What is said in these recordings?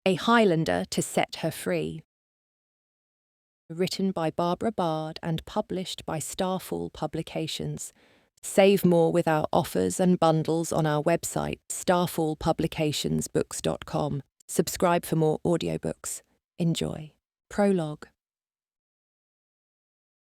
A Highlander to set her free. Written by Barbara Bard and published by Starfall Publications. Save more with our offers and bundles on our website, starfallpublicationsbooks.com. Subscribe for more audiobooks. Enjoy. Prologue.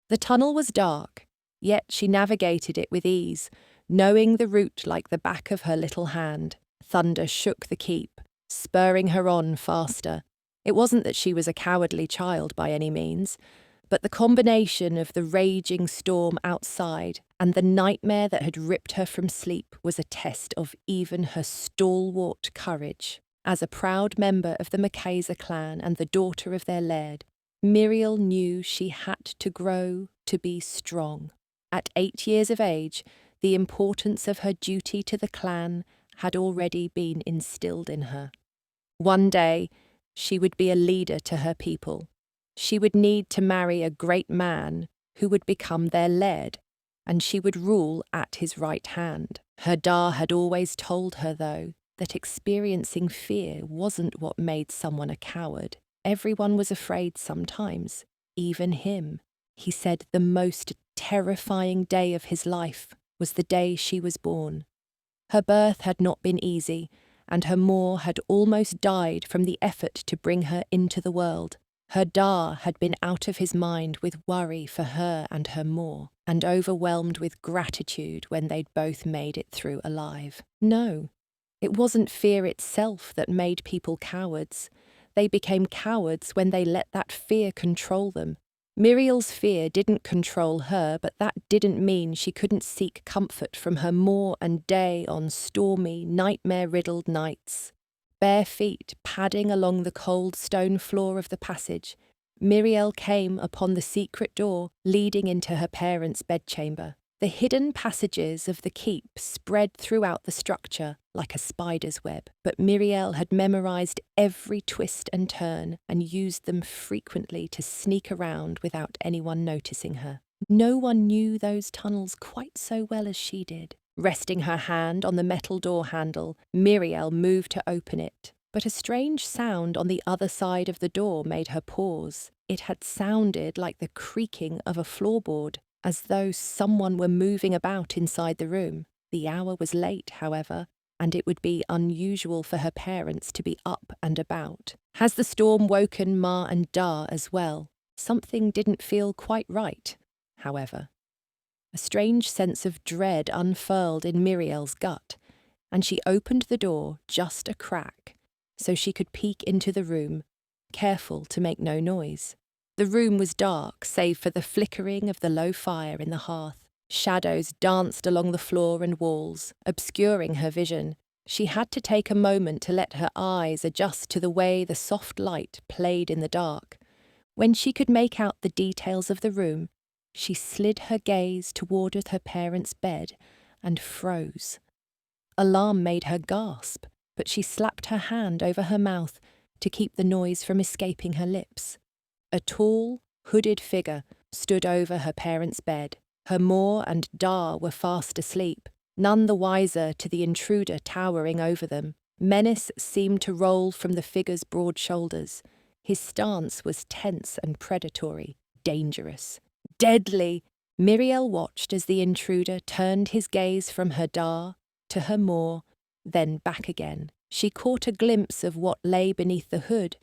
The tunnel was dark, yet she navigated it with ease, knowing the route like the back of her little hand. Thunder shook the keep, spurring her on faster. It wasn't that she was a cowardly child by any means, but the combination of the raging storm outside and the nightmare that had ripped her from sleep was a test of even her stalwart courage. As a proud member of the McCayzer clan and the daughter of their laird, Miriel knew she had to grow to be strong. At 8 years of age, the importance of her duty to the clan had already been instilled in her. One day, she would be a leader to her people. She would need to marry a great man who would become their laird, and she would rule at his right hand. Her Da had always told her, though, that experiencing fear wasn't what made someone a coward. Everyone was afraid sometimes, even him. He said the most terrifying day of his life was the day she was born. Her birth had not been easy, and her Moor had almost died from the effort to bring her into the world. Her Da had been out of his mind with worry for her and her Moor, and overwhelmed with gratitude when they'd both made it through alive. No, it wasn't fear itself that made people cowards. They became cowards when they let that fear control them. Miriel's fear didn't control her, but that didn't mean she couldn't seek comfort from her Moor and Day on stormy, nightmare-riddled nights. Bare feet padding along the cold stone floor of the passage, Miriel came upon the secret door leading into her parents' bedchamber. The hidden passages of the keep spread throughout the structure like a spider's web, but Miriel had memorized every twist and turn and used them frequently to sneak around without anyone noticing her. No one knew those tunnels quite so well as she did. Resting her hand on the metal door handle, Miriel moved to open it, but a strange sound on the other side of the door made her pause. It had sounded like the creaking of a floorboard, as though someone were moving about inside the room. The hour was late, however, and it would be unusual for her parents to be up and about. Has the storm woken Ma and Da as well? Something didn't feel quite right, however. A strange sense of dread unfurled in Miriel's gut, and she opened the door just a crack so she could peek into the room, careful to make no noise. The room was dark, save for the flickering of the low fire in the hearth. Shadows danced along the floor and walls, obscuring her vision. She had to take a moment to let her eyes adjust to the way the soft light played in the dark. When she could make out the details of the room, she slid her gaze toward her parents' bed and froze. Alarm made her gasp, but she slapped her hand over her mouth to keep the noise from escaping her lips. A tall, hooded figure stood over her parents' bed. Her Moor and Da were fast asleep, none the wiser to the intruder towering over them. Menace seemed to roll from the figure's broad shoulders. His stance was tense and predatory, dangerous, deadly. Miriel watched as the intruder turned his gaze from her Da to her Moor, then back again. She caught a glimpse of what lay beneath the hood,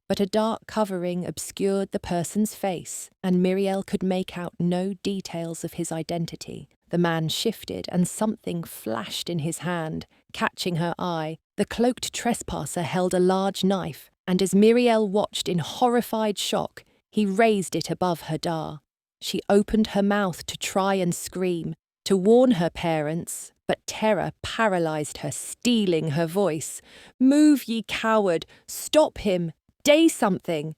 but a dark covering obscured the person's face, and Miriel could make out no details of his identity. The man shifted, and something flashed in his hand, catching her eye. The cloaked trespasser held a large knife, and as Miriel watched in horrified shock, he raised it above her Da. She opened her mouth to try and scream, to warn her parents, but terror paralyzed her, stealing her voice. "Move, ye coward! Stop him! Day something!"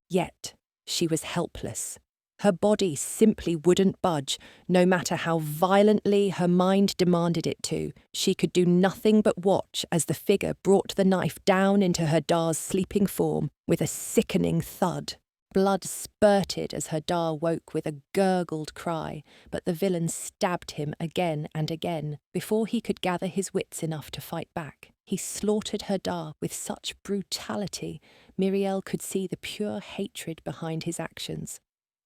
Yet she was helpless. Her body simply wouldn't budge, no matter how violently her mind demanded it to. She could do nothing but watch as the figure brought the knife down into her Da's sleeping form with a sickening thud. Blood spurted as her Da woke with a gurgled cry, but the villain stabbed him again and again before he could gather his wits enough to fight back. He slaughtered her da with such brutality, Miriel could see the pure hatred behind his actions.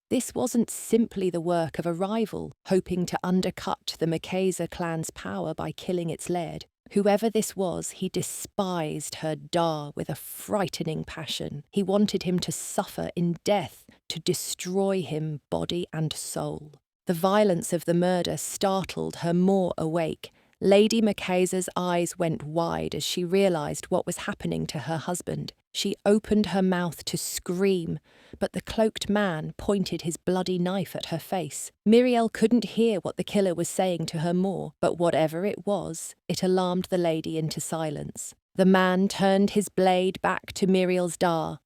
This wasn't simply the work of a rival, hoping to undercut the McCayzer clan's power by killing its laird. Whoever this was, he despised her da with a frightening passion. He wanted him to suffer in death, to destroy him body and soul. The violence of the murder startled her more awake. Lady McCayzer's eyes went wide as she realised what was happening to her husband. She opened her mouth to scream, but the cloaked man pointed his bloody knife at her face. Miriel couldn't hear what the killer was saying to her more, but whatever it was, it alarmed the lady into silence. The man turned his blade back to Miriel's da,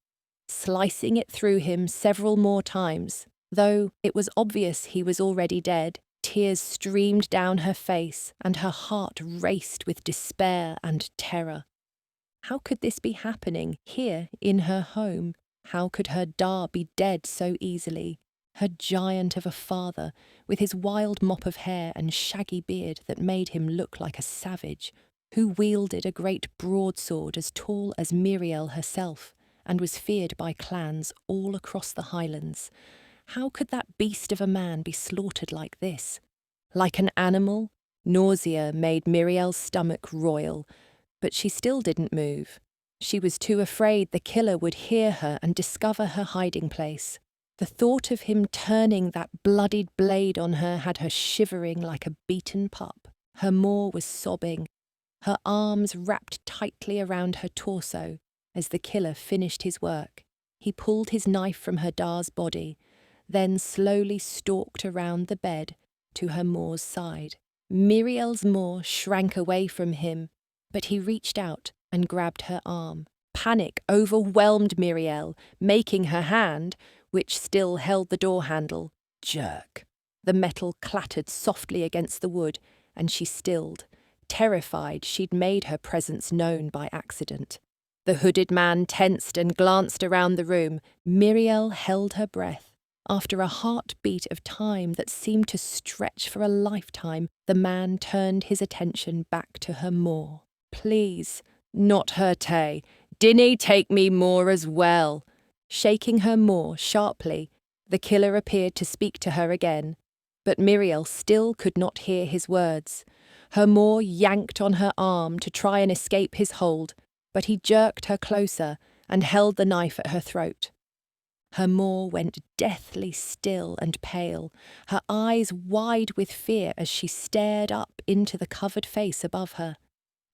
slicing it through him several more times. Though it was obvious he was already dead, tears streamed down her face and her heart raced with despair and terror. How could this be happening here in her home? How could her da be dead so easily? Her giant of a father, with his wild mop of hair and shaggy beard that made him look like a savage, who wielded a great broadsword as tall as Miriel herself, and was feared by clans all across the Highlands. How could that beast of a man be slaughtered like this? Like an animal, nausea made Miriel's stomach roil, but she still didn't move. She was too afraid the killer would hear her and discover her hiding place. The thought of him turning that bloodied blade on her had her shivering like a beaten pup. Her maw was sobbing, her arms wrapped tightly around her torso as the killer finished his work. He pulled his knife from her da's body, then slowly stalked around the bed to her maw's side. Miriel's maw shrank away from him, but he reached out and grabbed her arm. Panic overwhelmed Miriel, making her hand, which still held the door handle, jerk. The metal clattered softly against the wood, and she stilled, terrified she'd made her presence known by accident. The hooded man tensed and glanced around the room. Miriel held her breath. After a heartbeat of time that seemed to stretch for a lifetime, the man turned his attention back to her maw. Please, not her tay. Dinny take me maw as well. Shaking her maw sharply, the killer appeared to speak to her again, but Miriel still could not hear his words. Her maw yanked on her arm to try and escape his hold, but he jerked her closer and held the knife at her throat. Her maw went deathly still and pale, her eyes wide with fear as she stared up into the covered face above her.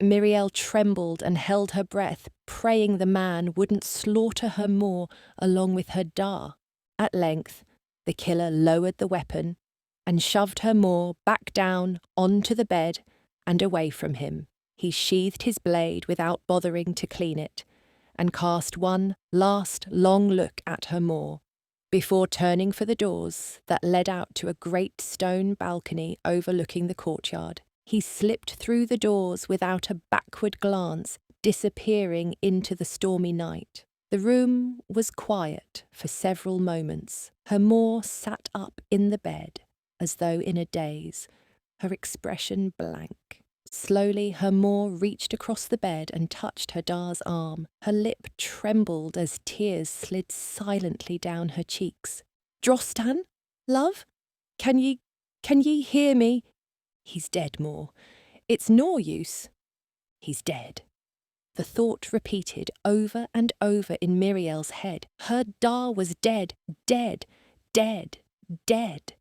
Miriel trembled and held her breath, praying the man wouldn't slaughter her maw along with her da. At length, the killer lowered the weapon and shoved her maw back down onto the bed and away from him. He sheathed his blade without bothering to clean it, and cast one last long look at her maw, before turning for the doors that led out to a great stone balcony overlooking the courtyard. He slipped through the doors without a backward glance, disappearing into the stormy night. The room was quiet for several moments. Her maw sat up in the bed, as though in a daze, her expression blank. Slowly her maw reached across the bed and touched her da's arm. Her lip trembled as tears slid silently down her cheeks. "Drostan? Love? Can ye hear me?" "He's dead, maw. It's no use. He's dead." The thought repeated over and over in Miriel's head. Her da was dead, dead, dead, dead.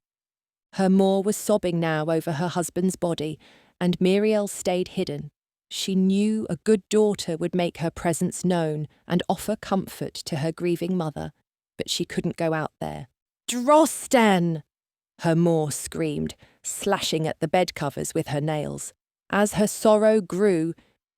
Her maw was sobbing now over her husband's body, and Miriel stayed hidden. She knew a good daughter would make her presence known and offer comfort to her grieving mother, but she couldn't go out there. "Drostan!" her maw screamed, slashing at the bed covers with her nails. As her sorrow grew,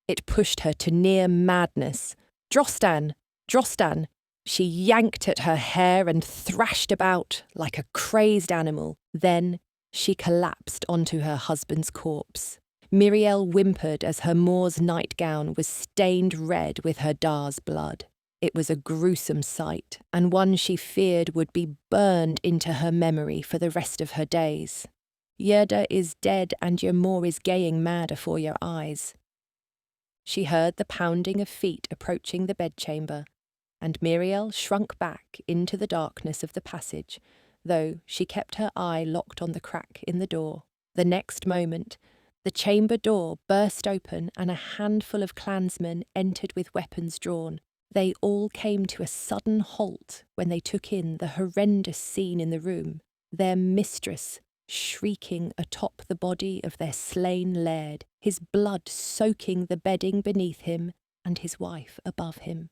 it pushed her to near madness. "Drostan! Drostan!" She yanked at her hair and thrashed about like a crazed animal. Then she collapsed onto her husband's corpse. Miriel whimpered as her maw's nightgown was stained red with her da's blood. It was a gruesome sight, and one she feared would be burned into her memory for the rest of her days. "Yerda is dead and your maw is gaying mad afore your eyes." She heard the pounding of feet approaching the bedchamber, and Miriel shrunk back into the darkness of the passage, though she kept her eye locked on the crack in the door. The next moment, the chamber door burst open and a handful of clansmen entered with weapons drawn. They all came to a sudden halt when they took in the horrendous scene in the room. Their mistress shrieking atop the body of their slain laird, his blood soaking the bedding beneath him and his wife above him.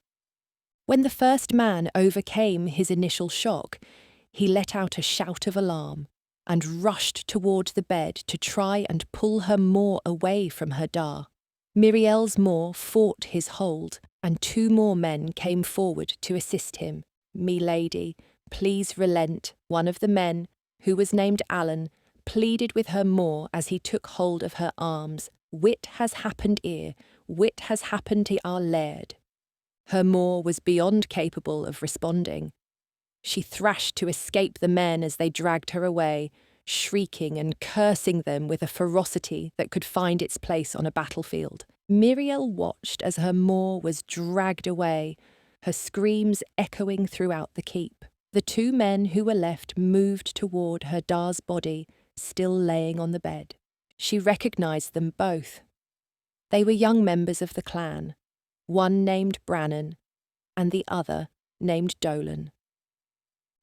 When the first man overcame his initial shock, he let out a shout of alarm and rushed toward the bed to try and pull her more away from her da. Miriel's maw fought his hold, and 2 more men came forward to assist him. "Me lady, please relent," one of the men, who was named Alan, pleaded with her maw as he took hold of her arms. "Wit has happened here. Wit has happened to our laird." Her maw was beyond capable of responding. She thrashed to escape the men as they dragged her away, shrieking and cursing them with a ferocity that could find its place on a battlefield. Miriel watched as her maw was dragged away, her screams echoing throughout the keep. The 2 men who were left moved toward her da's body, still laying on the bed. She recognised them both. They were young members of the clan, one named Brannan and the other named Dolan.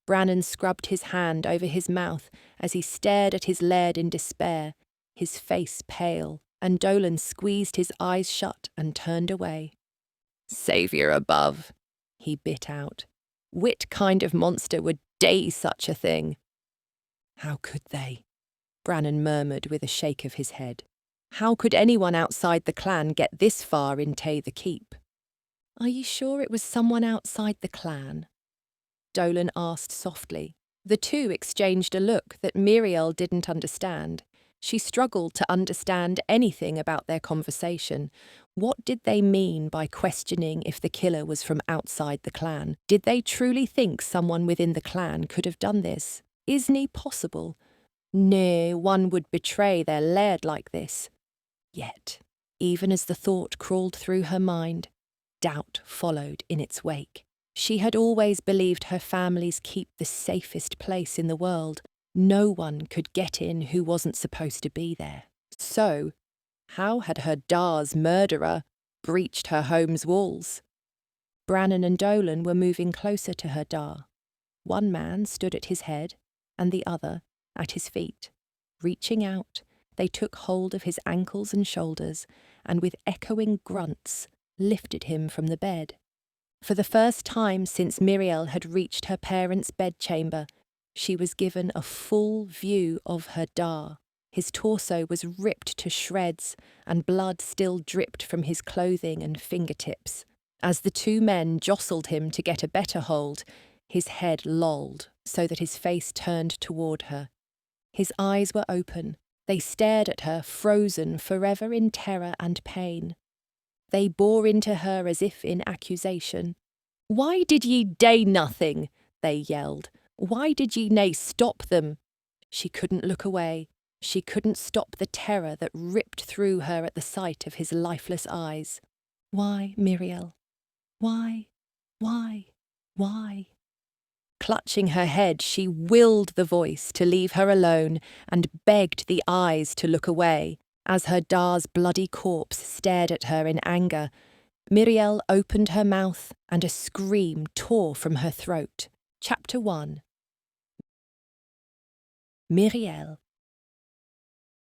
Brannan scrubbed his hand over his mouth as he stared at his laird in despair, his face pale, and Dolan squeezed his eyes shut and turned away. "Saviour above," he bit out. "Whit kind of monster would day such a thing?" "How could they?" Brannan murmured with a shake of his head. "How could anyone outside the clan get this far into the keep?" "Are you sure it was someone outside the clan?" Dolan asked softly. The 2 exchanged a look that Miriel didn't understand. She struggled to understand anything about their conversation. What did they mean by questioning if the killer was from outside the clan? Did they truly think someone within the clan could have done this? Isn't possible? No, one would betray their laird like this. Yet, even as the thought crawled through her mind, doubt followed in its wake. She had always believed her family's keep the safest place in the world. No one could get in who wasn't supposed to be there. So, how had her da's murderer breached her home's walls? Brannan and Dolan were moving closer to her da. One man stood at his head, and the other at his feet. Reaching out, they took hold of his ankles and shoulders, and with echoing grunts, lifted him from the bed. For the first time since Miriel had reached her parents' bedchamber, she was given a full view of her da. His torso was ripped to shreds, and blood still dripped from his clothing and fingertips. As the 2 men jostled him to get a better hold, his head lolled so that his face turned toward her. His eyes were open. They stared at her, frozen forever in terror and pain. They bore into her as if in accusation. "Why did ye day nothing?" they yelled. "Why did ye nae stop them?" She couldn't look away. She couldn't stop the terror that ripped through her at the sight of his lifeless eyes. "Why, Miriel? Why? Why? Why?" Clutching her head, she willed the voice to leave her alone and begged the eyes to look away. As her da's bloody corpse stared at her in anger, Miriel opened her mouth and a scream tore from her throat. Chapter 1. Miriel.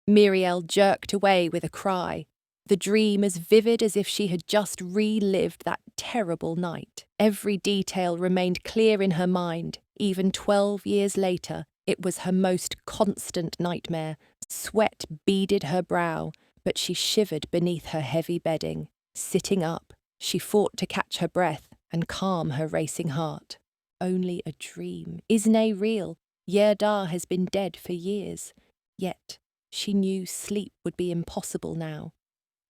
Miriel jerked away with a cry, the dream as vivid as if she had just relived that terrible night. Every detail remained clear in her mind. Even 12 years later, it was her most constant nightmare. Sweat beaded her brow, but she shivered beneath her heavy bedding. Sitting up, she fought to catch her breath and calm her racing heart. Only a dream. Isn't real? Yerda has been dead for years. Yet, she knew sleep would be impossible now.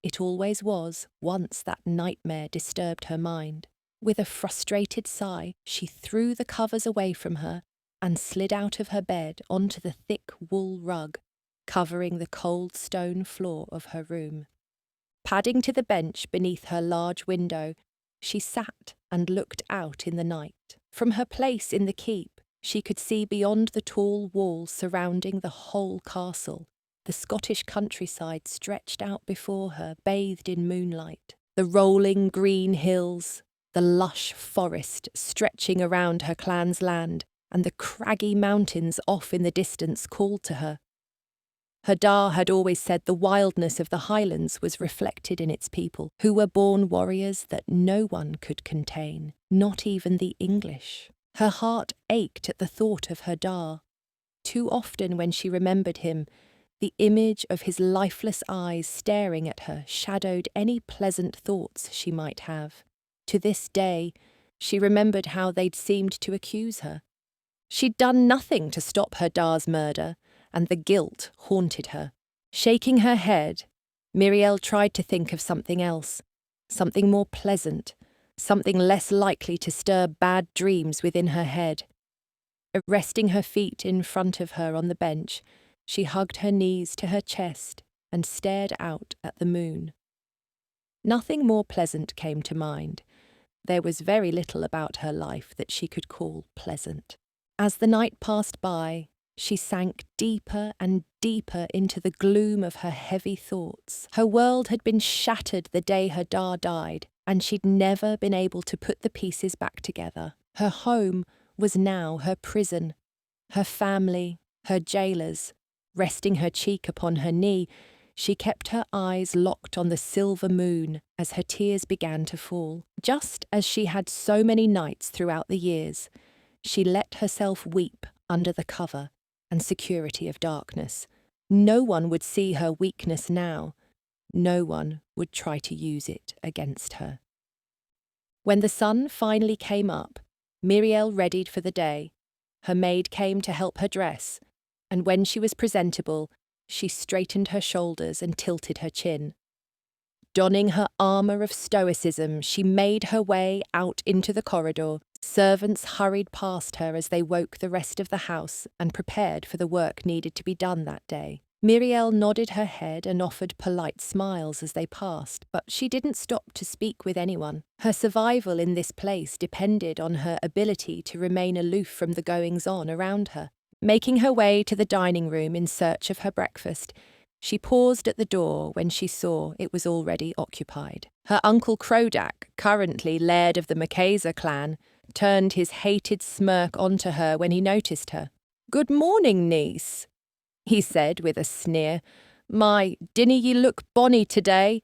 It always was, once that nightmare disturbed her mind. With a frustrated sigh, she threw the covers away from her and slid out of her bed onto the thick wool rug, covering the cold stone floor of her room. Padding to the bench beneath her large window, she sat and looked out in the night. From her place in the keep, she could see beyond the tall walls surrounding the whole castle. The Scottish countryside stretched out before her, bathed in moonlight. The rolling green hills, the lush forest stretching around her clan's land, and the craggy mountains off in the distance called to her. Her da had always said the wildness of the Highlands was reflected in its people, who were born warriors that no one could contain, not even the English. Her heart ached at the thought of her da. Too often when she remembered him, the image of his lifeless eyes staring at her shadowed any pleasant thoughts she might have. To this day, she remembered how they'd seemed to accuse her. She'd done nothing to stop her da's murder, and the guilt haunted her. Shaking her head, Miriel tried to think of something else, something more pleasant, something less likely to stir bad dreams within her head. Resting her feet in front of her on the bench, she hugged her knees to her chest and stared out at the moon. Nothing more pleasant came to mind. There was very little about her life that she could call pleasant. As the night passed by, she sank deeper and deeper into the gloom of her heavy thoughts. Her world had been shattered the day her da died, and she'd never been able to put the pieces back together. Her home was now her prison, her family, her jailers. Resting her cheek upon her knee, she kept her eyes locked on the silver moon as her tears began to fall. Just as she had so many nights throughout the years, she let herself weep under the cover and security of darkness. No one would see her weakness now. No one would try to use it against her. When the sun finally came up, Miriel readied for the day. Her maid came to help her dress, and when she was presentable, she straightened her shoulders and tilted her chin. Donning her armour of stoicism, she made her way out into the corridor. Servants hurried past her as they woke the rest of the house and prepared for the work needed to be done that day. Miriel nodded her head and offered polite smiles as they passed, but she didn't stop to speak with anyone. Her survival in this place depended on her ability to remain aloof from the goings-on around her. Making her way to the dining room in search of her breakfast, she paused at the door when she saw it was already occupied. Her uncle Crodak, currently laird of the McCayzer clan, turned his hated smirk onto her when he noticed her. "Good morning, niece," he said with a sneer. "My, dinna ye look bonny today?"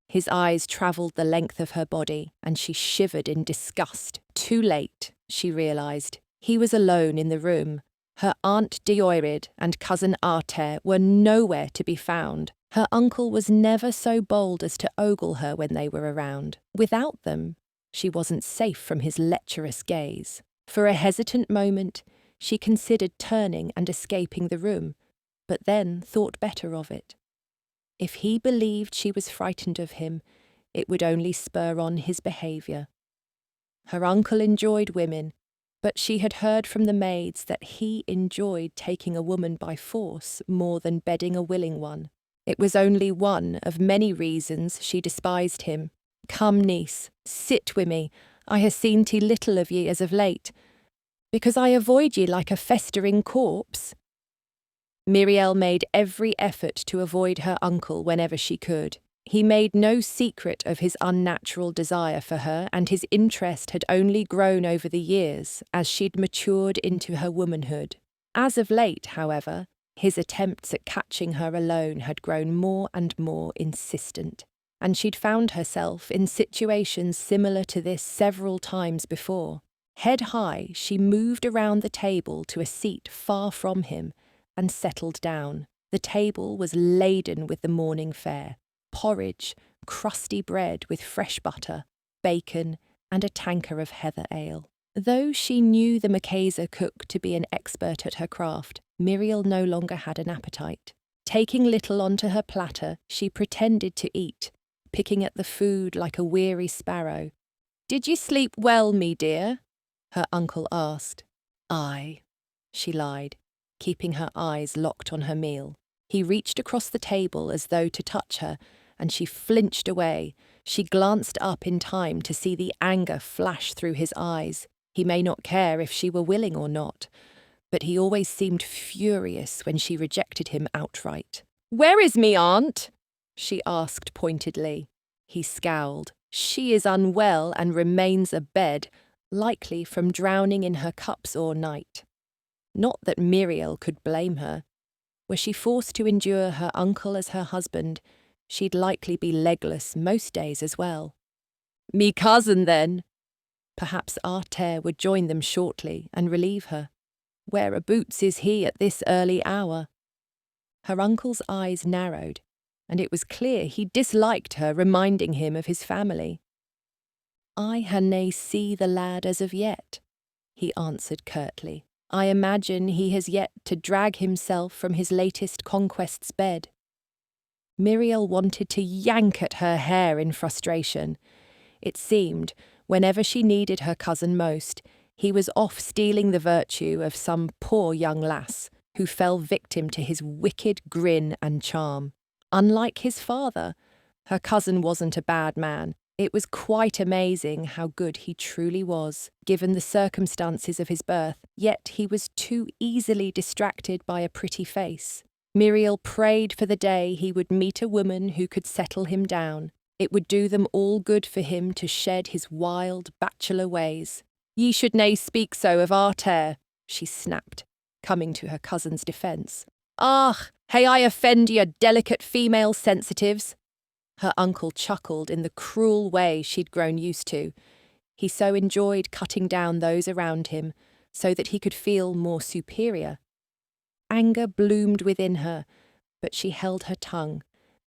His eyes travelled the length of her body, and she shivered in disgust. Too late, she realised. He was alone in the room. Her Aunt Diorid and cousin Arter were nowhere to be found. Her uncle was never so bold as to ogle her when they were around. Without them, she wasn't safe from his lecherous gaze. For a hesitant moment, she considered turning and escaping the room, but then thought better of it. If he believed she was frightened of him, it would only spur on his behaviour. Her uncle enjoyed women, but she had heard from the maids that he enjoyed taking a woman by force more than bedding a willing one. It was only one of many reasons she despised him. "Come, niece, sit wi' me. I ha' seen too little of ye as of late. Because I avoid ye like a festering corpse." Miriel made every effort to avoid her uncle whenever she could. He made no secret of his unnatural desire for her, and his interest had only grown over the years as she'd matured into her womanhood. As of late, however, his attempts at catching her alone had grown more and more insistent, and she'd found herself in situations similar to this several times before. Head high, she moved around the table to a seat far from him and settled down. The table was laden with the morning fare. Porridge, crusty bread with fresh butter, bacon, and a tanker of heather ale. Though she knew the McCayzer cook to be an expert at her craft, Miriel no longer had an appetite. Taking little onto her platter, she pretended to eat, picking at the food like a weary sparrow. "Did you sleep well, me dear?" her uncle asked. "Aye," she lied, keeping her eyes locked on her meal. He reached across the table as though to touch her, and she flinched away. She glanced up in time to see the anger flash through his eyes. He may not care if she were willing or not, but he always seemed furious when she rejected him outright. "Where is me aunt?" she asked pointedly. He scowled. "She is unwell and remains abed, likely from drowning in her cups all night." Not that Miriel could blame her. Were she forced to endure her uncle as her husband, she'd likely be legless most days as well. "Me cousin, then." Perhaps Artair would join them shortly and relieve her. Whereabouts is he at this early hour? Her uncle's eyes narrowed, and it was clear he disliked her reminding him of his family. "I ha' nae see the lad as of yet," he answered curtly. "I imagine he has yet to drag himself from his latest conquest's bed." Miriel wanted to yank at her hair in frustration. It seemed, whenever she needed her cousin most, he was off stealing the virtue of some poor young lass who fell victim to his wicked grin and charm. Unlike his father, her cousin wasn't a bad man. It was quite amazing how good he truly was, given the circumstances of his birth, yet he was too easily distracted by a pretty face. Miriel prayed for the day he would meet a woman who could settle him down. It would do them all good for him to shed his wild bachelor ways. "Ye should nae speak so of Artair," she snapped, coming to her cousin's defence. "Ah, hey I offend your delicate female sensitives." Her uncle chuckled in the cruel way she'd grown used to. He so enjoyed cutting down those around him, so that he could feel more superior. Anger bloomed within her, but she held her tongue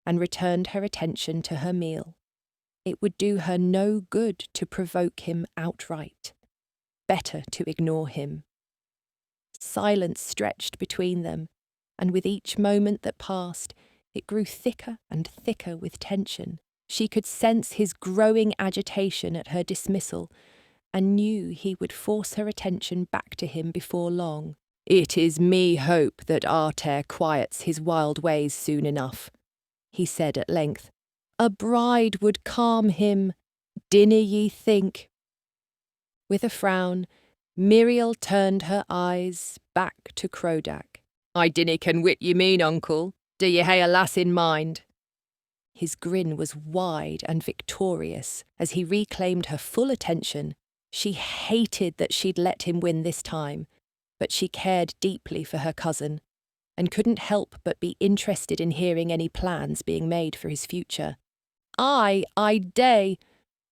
and returned her attention to her meal. It would do her no good to provoke him outright. Better to ignore him. Silence stretched between them, and with each moment that passed, it grew thicker and thicker with tension. She could sense his growing agitation at her dismissal, and knew he would force her attention back to him before long. "It is me hope that Artair quiets his wild ways soon enough," he said at length. "A bride would calm him, dinna ye think?" With a frown, Miriel turned her eyes back to Crodak. "I dinna ken what ye mean, uncle. Do ye hae a lass in mind?" His grin was wide and victorious as he reclaimed her full attention. She hated that she'd let him win this time, but she cared deeply for her cousin, and couldn't help but be interested in hearing any plans being made for his future. I dae,"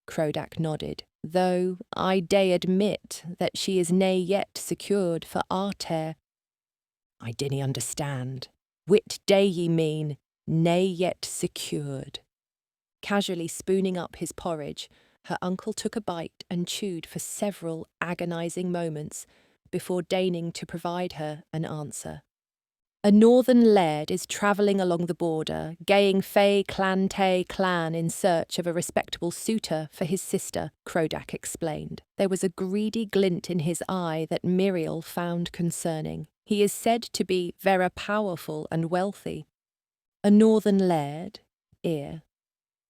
Crodak nodded, "though I dae admit that she is nae yet secured for Artair." "I dinna understand. Whit dae ye mean, nae yet secured?" Casually spooning up his porridge, her uncle took a bite and chewed for several agonising moments before deigning to provide her an answer. "A northern laird is travelling along the border, gaying Fay Clan Tay clan in search of a respectable suitor for his sister," Crodak explained. There was a greedy glint in his eye that Miriel found concerning. "He is said to be vera powerful and wealthy." "A northern laird, ear.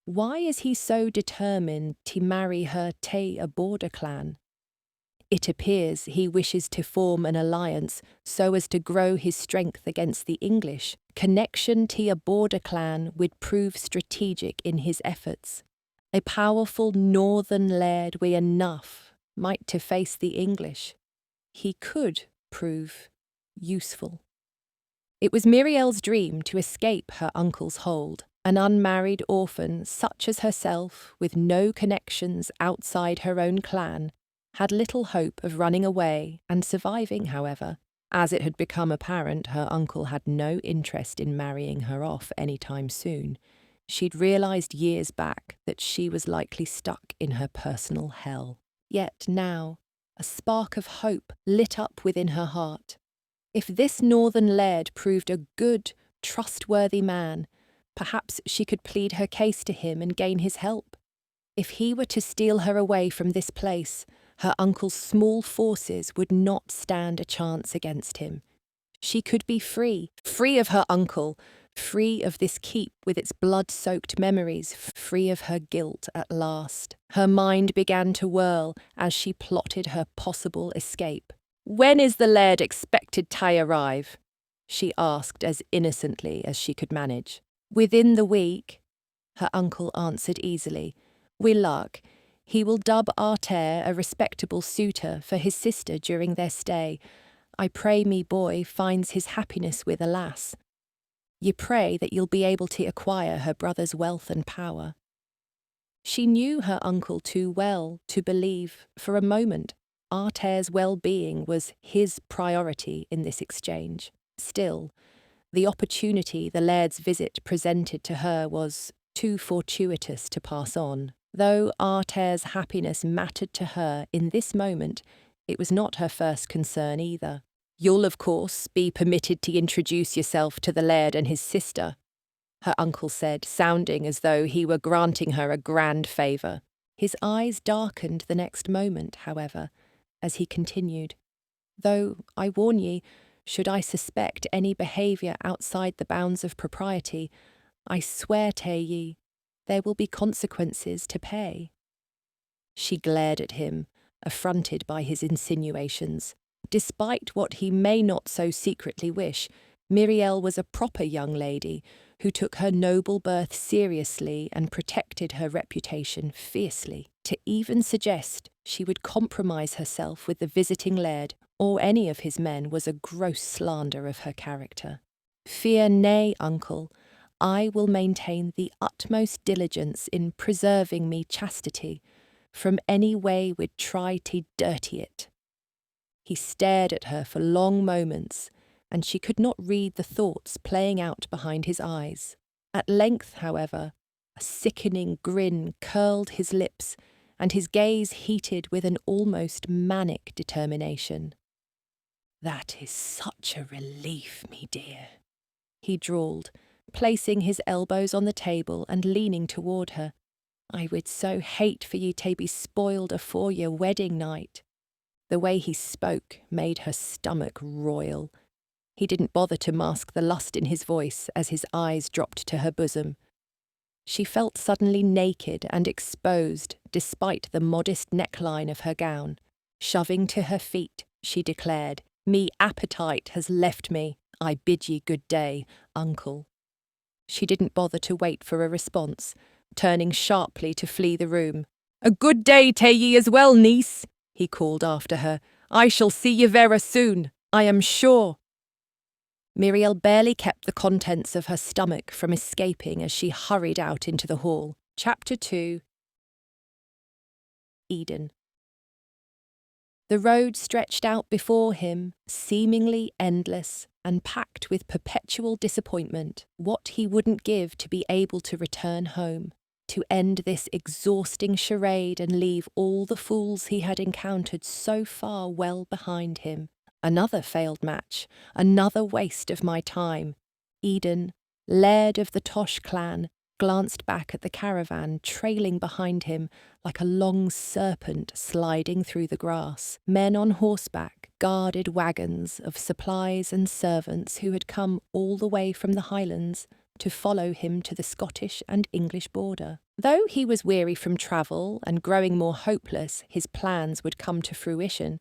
Why is he so determined to marry her tae a border clan?" "It appears he wishes to form an alliance so as to grow his strength against the English. Connection to a border clan would prove strategic in his efforts. A powerful northern laird wi' enough might to face the English. He could prove useful." It was Miriel's dream to escape her uncle's hold. An unmarried orphan such as herself, with no connections outside her own clan, had little hope of running away and surviving, however. As it had become apparent her uncle had no interest in marrying her off any time soon, she'd realised years back that she was likely stuck in her personal hell. Yet now, a spark of hope lit up within her heart. If this northern laird proved a good, trustworthy man, perhaps she could plead her case to him and gain his help. If he were to steal her away from this place, her uncle's small forces would not stand a chance against him. She could be free of her uncle, free of this keep with its blood-soaked memories, free of her guilt at last. Her mind began to whirl as she plotted her possible escape. "When is the laird expected to arrive?" she asked as innocently as she could manage. "Within the week," her uncle answered easily. "Wi' luck, he will dub Artair a respectable suitor for his sister during their stay. I pray me boy finds his happiness with a lass. Ye pray that you'll be able to acquire her brother's wealth and power." She knew her uncle too well to believe, for a moment, Artair's well-being was his priority in this exchange. Still, the opportunity the laird's visit presented to her was too fortuitous to pass on. Though Artair's happiness mattered to her in this moment, it was not her first concern either. "You'll, of course, be permitted to introduce yourself to the laird and his sister," her uncle said, sounding as though he were granting her a grand favour. His eyes darkened the next moment, however, as he continued. "Though, I warn ye, should I suspect any behaviour outside the bounds of propriety, I swear to ye, there will be consequences to pay." She glared at him, affronted by his insinuations. Despite what he may not so secretly wish, Miriel was a proper young lady who took her noble birth seriously and protected her reputation fiercely. To even suggest she would compromise herself with the visiting laird or any of his men was a gross slander of her character. "Fear nay, uncle, I will maintain the utmost diligence in preserving me chastity from any way would try to dirty it." He stared at her for long moments, and she could not read the thoughts playing out behind his eyes. At length, however, a sickening grin curled his lips, and his gaze heated with an almost manic determination. "That is such a relief, me dear," he drawled, placing his elbows on the table and leaning toward her. "I would so hate for ye to be spoiled afore your wedding night." The way he spoke made her stomach roil. He didn't bother to mask the lust in his voice as his eyes dropped to her bosom. She felt suddenly naked and exposed despite the modest neckline of her gown. Shoving to her feet, she declared, "Me appetite has left me. I bid ye good day, uncle." She didn't bother to wait for a response, turning sharply to flee the room. "A good day to ye as well, niece," he called after her. "I shall see ye very soon, I am sure." Miriel barely kept the contents of her stomach from escaping as she hurried out into the hall. Chapter 2. Eden. The road stretched out before him, seemingly endless, and packed with perpetual disappointment, what he wouldn't give to be able to return home, to end this exhausting charade and leave all the fools he had encountered so far well behind him. Another failed match, another waste of my time. Edan, laird of the Tosh clan, glanced back at the caravan trailing behind him like a long serpent sliding through the grass. Men on horseback guarded wagons of supplies and servants who had come all the way from the Highlands to follow him to the Scottish and English border. Though he was weary from travel and growing more hopeless his plans would come to fruition,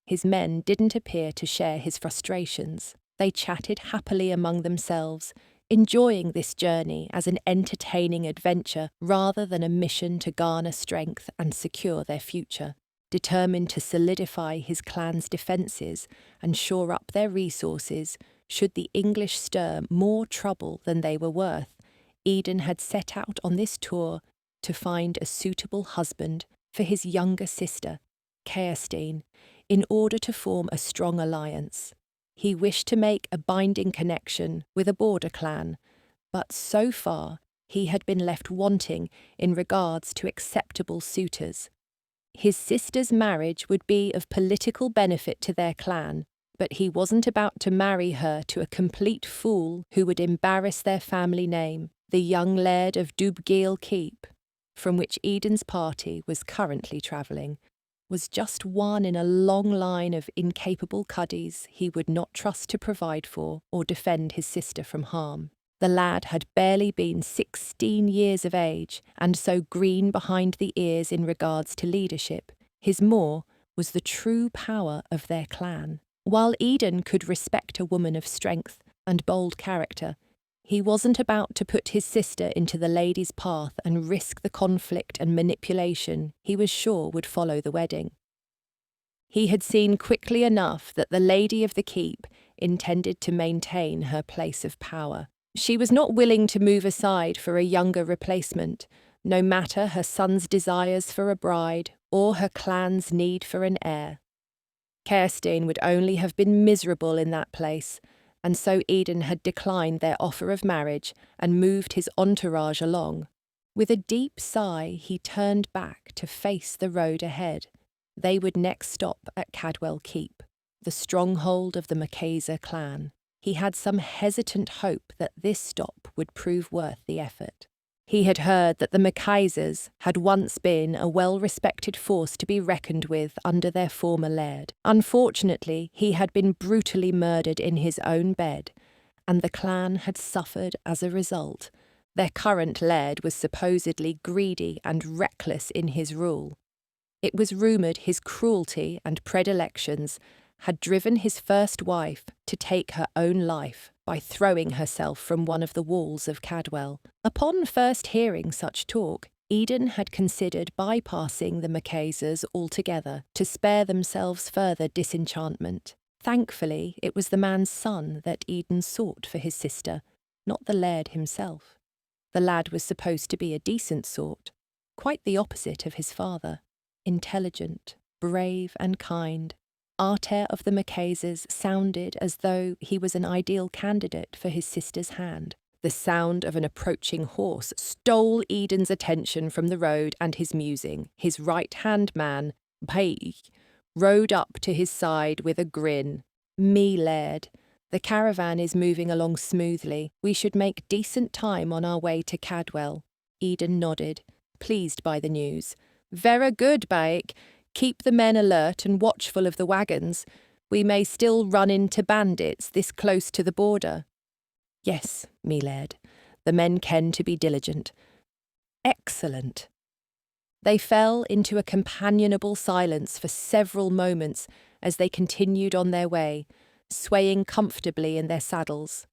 his men didn't appear to share his frustrations. They chatted happily among themselves, enjoying this journey as an entertaining adventure rather than a mission to garner strength and secure their future. Determined to solidify his clan's defences and shore up their resources should the English stir more trouble than they were worth, Edan had set out on this tour to find a suitable husband for his younger sister, Cearstein, in order to form a strong alliance. He wished to make a binding connection with a border clan, but so far he had been left wanting in regards to acceptable suitors. His sister's marriage would be of political benefit to their clan, but he wasn't about to marry her to a complete fool who would embarrass their family name. The young laird of Dubgeel Keep, from which Edan's party was currently travelling, was just one in a long line of incapable cuddies he would not trust to provide for or defend his sister from harm. The lad had barely been 16 years of age, and so green behind the ears in regards to leadership. His more was the true power of their clan. While Edan could respect a woman of strength and bold character, he wasn't about to put his sister into the lady's path and risk the conflict and manipulation he was sure would follow the wedding. He had seen quickly enough that the lady of the keep intended to maintain her place of power. She was not willing to move aside for a younger replacement, no matter her son's desires for a bride or her clan's need for an heir. Kerstin would only have been miserable in that place, and so Edan had declined their offer of marriage and moved his entourage along. With a deep sigh, he turned back to face the road ahead. They would next stop at Cadwell Keep, the stronghold of the McCayzer clan. He had some hesitant hope that this stop would prove worth the effort. He had heard that the McCayzers had once been a well-respected force to be reckoned with under their former laird. Unfortunately, he had been brutally murdered in his own bed, and the clan had suffered as a result. Their current laird was supposedly greedy and reckless in his rule. It was rumoured his cruelty and predilections had driven his first wife to take her own life by throwing herself from one of the walls of Cadwell. Upon first hearing such talk, Edan had considered bypassing the McCayzers altogether to spare themselves further disenchantment. Thankfully, it was the man's son that Edan sought for his sister, not the laird himself. The lad was supposed to be a decent sort, quite the opposite of his father. Intelligent, brave and kind, Arter of the McCayzers sounded as though he was an ideal candidate for his sister's hand. The sound of an approaching horse stole Edan's attention from the road and his musing. His right-hand man, Paig, rode up to his side with a grin. "Me, laird. The caravan is moving along smoothly. We should make decent time on our way to Cadwell." Edan nodded, pleased by the news. "Vera good, Paig. Keep the men alert and watchful of the wagons. We may still run into bandits this close to the border." "Yes, me laird. The men ken to be diligent." "Excellent." They fell into a companionable silence for several moments as they continued on their way, swaying comfortably in their saddles.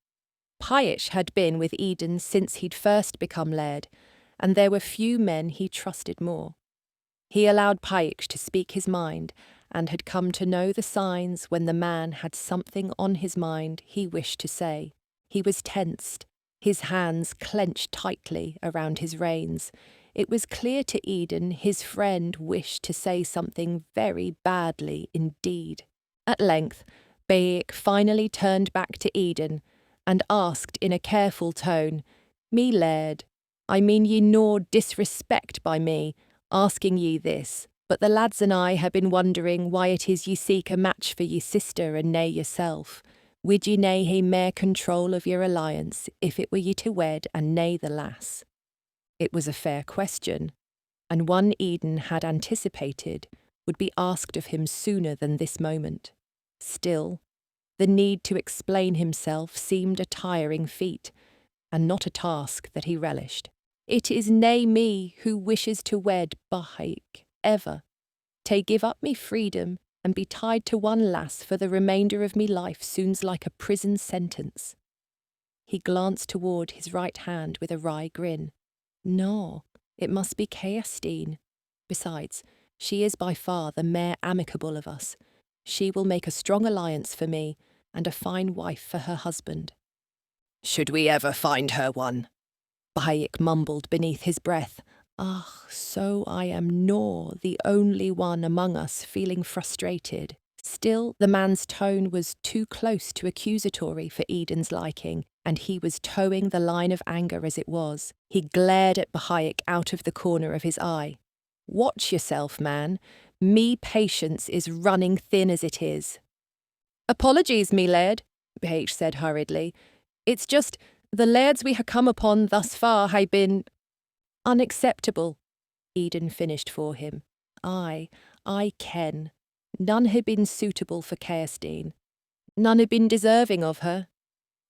Pyish had been with Edan since he'd first become laird, and there were few men he trusted more. He allowed Pyish to speak his mind, and had come to know the signs when the man had something on his mind he wished to say. He was tensed, his hands clenched tightly around his reins. It was clear to Edan his friend wished to say something very badly indeed. At length, Bayek finally turned back to Edan and asked in a careful tone, "Me laird, I mean ye no disrespect by me, asking ye this, but the lads and I ha' been wondering why it is ye seek a match for ye sister and nae yourself. Would ye nae hae mair control of your alliance if it were ye to wed and nae the lass?" It was a fair question, and one Edan had anticipated would be asked of him sooner than this moment. Still, the need to explain himself seemed a tiring feat, and not a task that he relished. "It is nae me who wishes to wed Bahaik, ever. Tay give up me freedom and be tied to one lass for the remainder of me life soons like a prison sentence." He glanced toward his right hand with a wry grin. "No, it must be Kerstin. Besides, she is by far the mair amicable of us. She will make a strong alliance for me and a fine wife for her husband." "Should we ever find her one?" Bayek mumbled beneath his breath. "Ah, so I am nor the only one among us feeling frustrated." Still, the man's tone was too close to accusatory for Edan's liking, and he was towing the line of anger as it was. He glared at Bahayek out of the corner of his eye. "Watch yourself, man. Me patience is running thin as it is." "Apologies, me laird," Bahayek said hurriedly. "It's just, the lairds we ha' come upon thus far hae been unacceptable," Edan finished for him. I ken. None had been suitable for Kerstin. None had been deserving of her.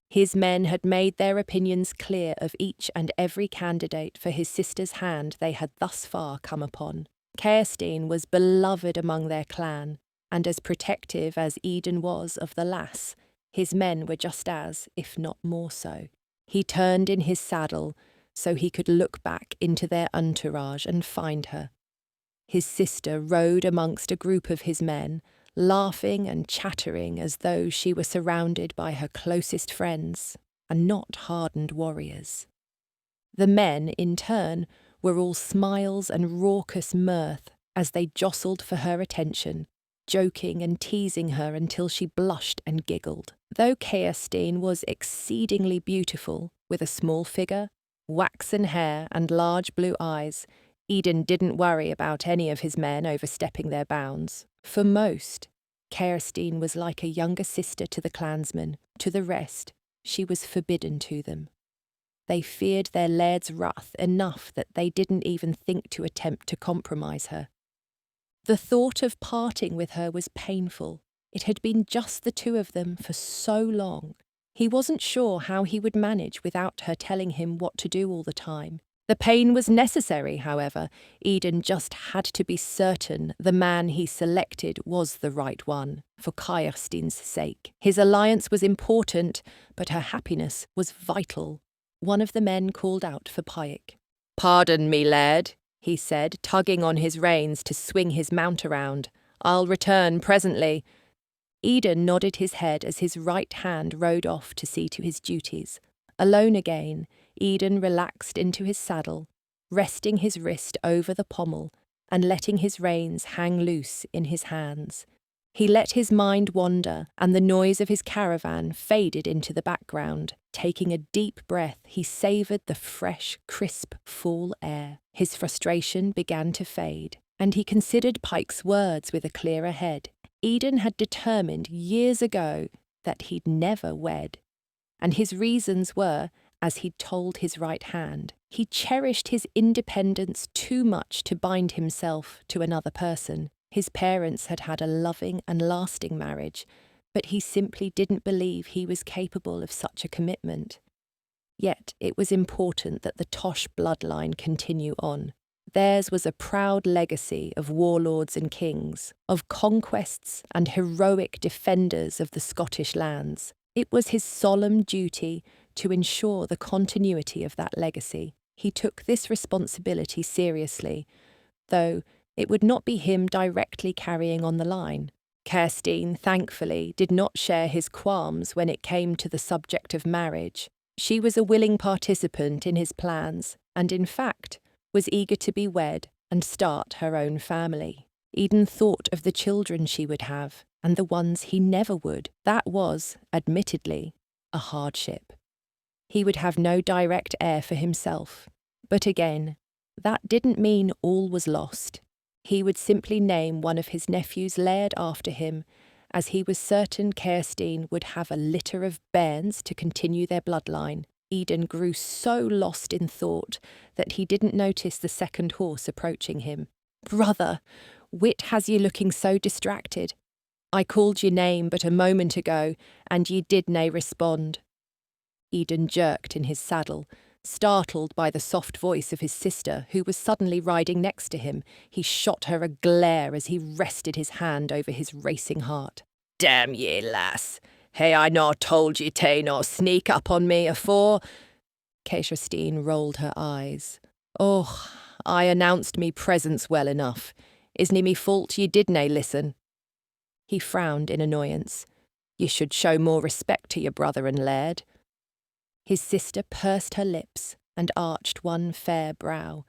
His men had made their opinions clear of each and every candidate for his sister's hand they had thus far come upon. Ceirstein was beloved among their clan, and as protective as Edan was of the lass, his men were just as, if not more so. He turned in his saddle so he could look back into their entourage and find her. His sister rode amongst a group of his men, laughing and chattering as though she were surrounded by her closest friends, and not hardened warriors. The men, in turn, were all smiles and raucous mirth as they jostled for her attention, joking and teasing her until she blushed and giggled. Though Ceirstein was exceedingly beautiful, with a small figure, waxen hair and large blue eyes, Edan didn't worry about any of his men overstepping their bounds. For most, Ceirstein was like a younger sister to the clansmen. To the rest, she was forbidden to them. They feared their laird's wrath enough that they didn't even think to attempt to compromise her. The thought of parting with her was painful. It had been just the two of them for so long. He wasn't sure how he would manage without her telling him what to do all the time. The pain was necessary, however. Edan just had to be certain the man he selected was the right one, for Ceirstein's sake. His alliance was important, but her happiness was vital. One of the men called out for Pike. "Pardon me, laird," he said, tugging on his reins to swing his mount around. "I'll return presently." Edan nodded his head as his right hand rode off to see to his duties. Alone again, Edan relaxed into his saddle, resting his wrist over the pommel and letting his reins hang loose in his hands. He let his mind wander, and the noise of his caravan faded into the background. Taking a deep breath, he savoured the fresh, crisp fall air. His frustration began to fade, and he considered Pike's words with a clearer head. Edan had determined years ago that he'd never wed, and his reasons were, as he'd told his right hand. He cherished his independence too much to bind himself to another person. His parents had had a loving and lasting marriage, but he simply didn't believe he was capable of such a commitment. Yet it was important that the Tosh bloodline continue on. Theirs was a proud legacy of warlords and kings, of conquests and heroic defenders of the Scottish lands. It was his solemn duty to ensure the continuity of that legacy. He took this responsibility seriously, though it would not be him directly carrying on the line. Ceirstein, thankfully, did not share his qualms when it came to the subject of marriage. She was a willing participant in his plans, and in fact, was eager to be wed and start her own family. Edan thought of the children she would have, and the ones he never would. That was, admittedly, a hardship. He would have no direct heir for himself. But again, that didn't mean all was lost. He would simply name one of his nephews laird after him, as he was certain Ceirstein would have a litter of bairns to continue their bloodline. Edan grew so lost in thought that he didn't notice the second horse approaching him. "Brother, whit has ye looking so distracted? I called your name but a moment ago, and ye did nae respond." Edan jerked in his saddle, startled by the soft voice of his sister, who was suddenly riding next to him. He shot her a glare as he rested his hand over his racing heart. "Damn ye, lass. Hey, I not told ye tae no sneak up on me afore?" Ceirstein rolled her eyes. "Oh, I announced me presence well enough. Isn't me fault ye did nae listen?" He frowned in annoyance. "Ye should show more respect to your brother and laird." His sister pursed her lips and arched one fair brow,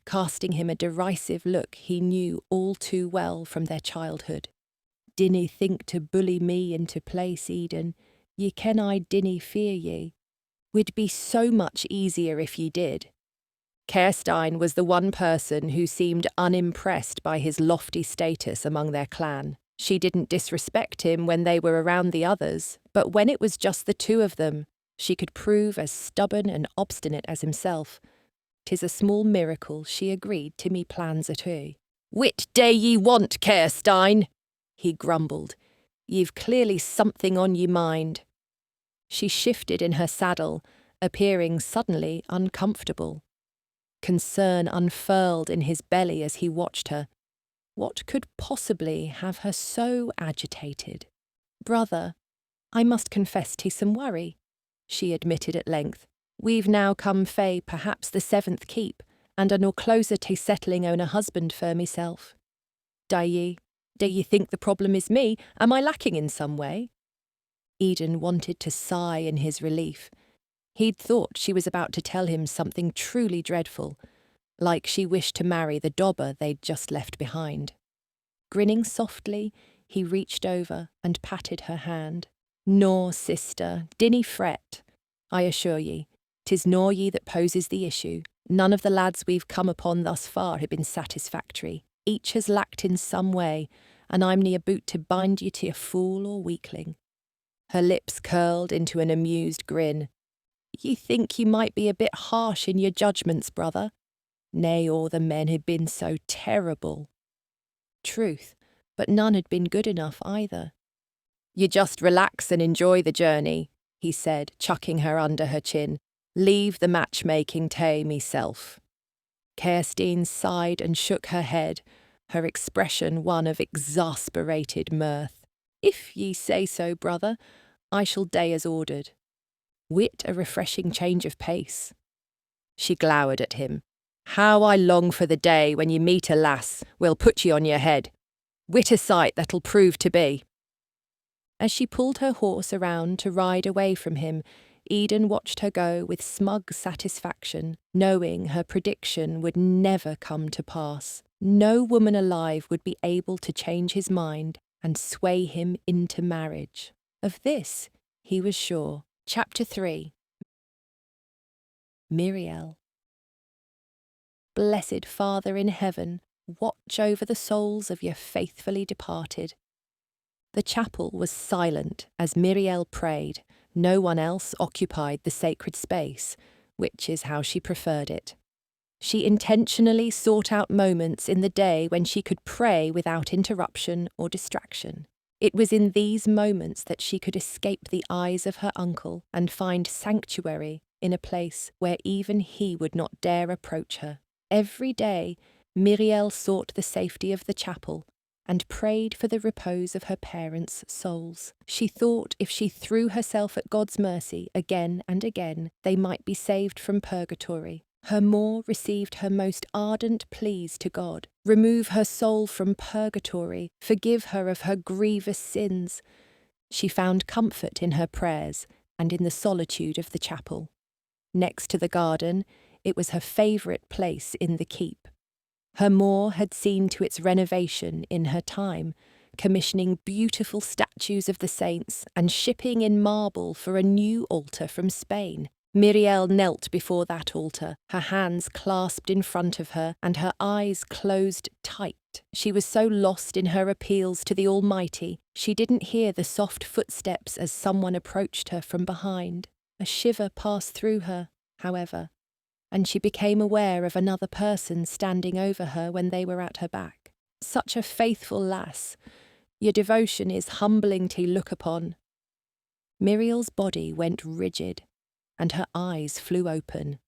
casting him a derisive look he knew all too well from their childhood. "Dinna think to bully me into place, Edan. Ye ken I dinna fear ye. Would be so much easier if ye did." Ceirstein was the one person who seemed unimpressed by his lofty status among their clan. She didn't disrespect him when they were around the others, but when it was just the two of them, she could prove as stubborn and obstinate as himself. "'Tis a small miracle she agreed to me plans at all." "Whit day ye want, Ceirstein?" he grumbled. "Ye've clearly something on ye mind." She shifted in her saddle, appearing suddenly uncomfortable. Concern unfurled in his belly as he watched her. What could possibly have her so agitated? "Brother, I must confess 'tis some worry," she admitted at length. "We've now come fae perhaps the 7th keep, and are no closer to settling on a husband for meself. Do ye think the problem is me? Am I lacking in some way?" Edan wanted to sigh in his relief. He'd thought she was about to tell him something truly dreadful, like she wished to marry the dobber they'd just left behind. Grinning softly, he reached over and patted her hand. "Nor, sister, dinny fret. I assure ye, 'tis nor ye that poses the issue. None of the lads we've come upon thus far have been satisfactory. Each has lacked in some way, and I'm near boot to bind you to a fool or weakling." Her lips curled into an amused grin. "Ye think ye might be a bit harsh in your judgments, brother? Nay, all the men had been so terrible." Truth, but none had been good enough either. "You just relax and enjoy the journey," he said, chucking her under her chin. "Leave the matchmaking to meself." Kirstine sighed and shook her head, her expression one of exasperated mirth. "If ye say so, brother, I shall day as ordered. Wit a refreshing change of pace." She glowered at him. "How I long for the day when you meet a lass will put ye on your head. Wit a sight that'll prove to be." As she pulled her horse around to ride away from him, Edan watched her go with smug satisfaction, knowing her prediction would never come to pass. No woman alive would be able to change his mind and sway him into marriage. Of this he was sure. Chapter 3. Miriel. Blessed Father in heaven, watch over the souls of your faithfully departed. The chapel was silent as Miriel prayed. No one else occupied the sacred space, which is how she preferred it. She intentionally sought out moments in the day when she could pray without interruption or distraction. It was in these moments that she could escape the eyes of her uncle and find sanctuary in a place where even he would not dare approach her. Every day, Miriel sought the safety of the chapel and prayed for the repose of her parents' souls. She thought if she threw herself at God's mercy again and again, they might be saved from purgatory. Her Moor received her most ardent pleas to God. Remove her soul from purgatory, forgive her of her grievous sins. She found comfort in her prayers and in the solitude of the chapel. Next to the garden, it was her favourite place in the keep. Her Moor had seen to its renovation in her time, commissioning beautiful statues of the saints and shipping in marble for a new altar from Spain. Miriel knelt before that altar, her hands clasped in front of her and her eyes closed tight. She was so lost in her appeals to the Almighty, she didn't hear the soft footsteps as someone approached her from behind. A shiver passed through her, however, and she became aware of another person standing over her when they were at her back. "Such a faithful lass. Your devotion is humbling to look upon." Miriel's body went rigid, and her eyes flew open.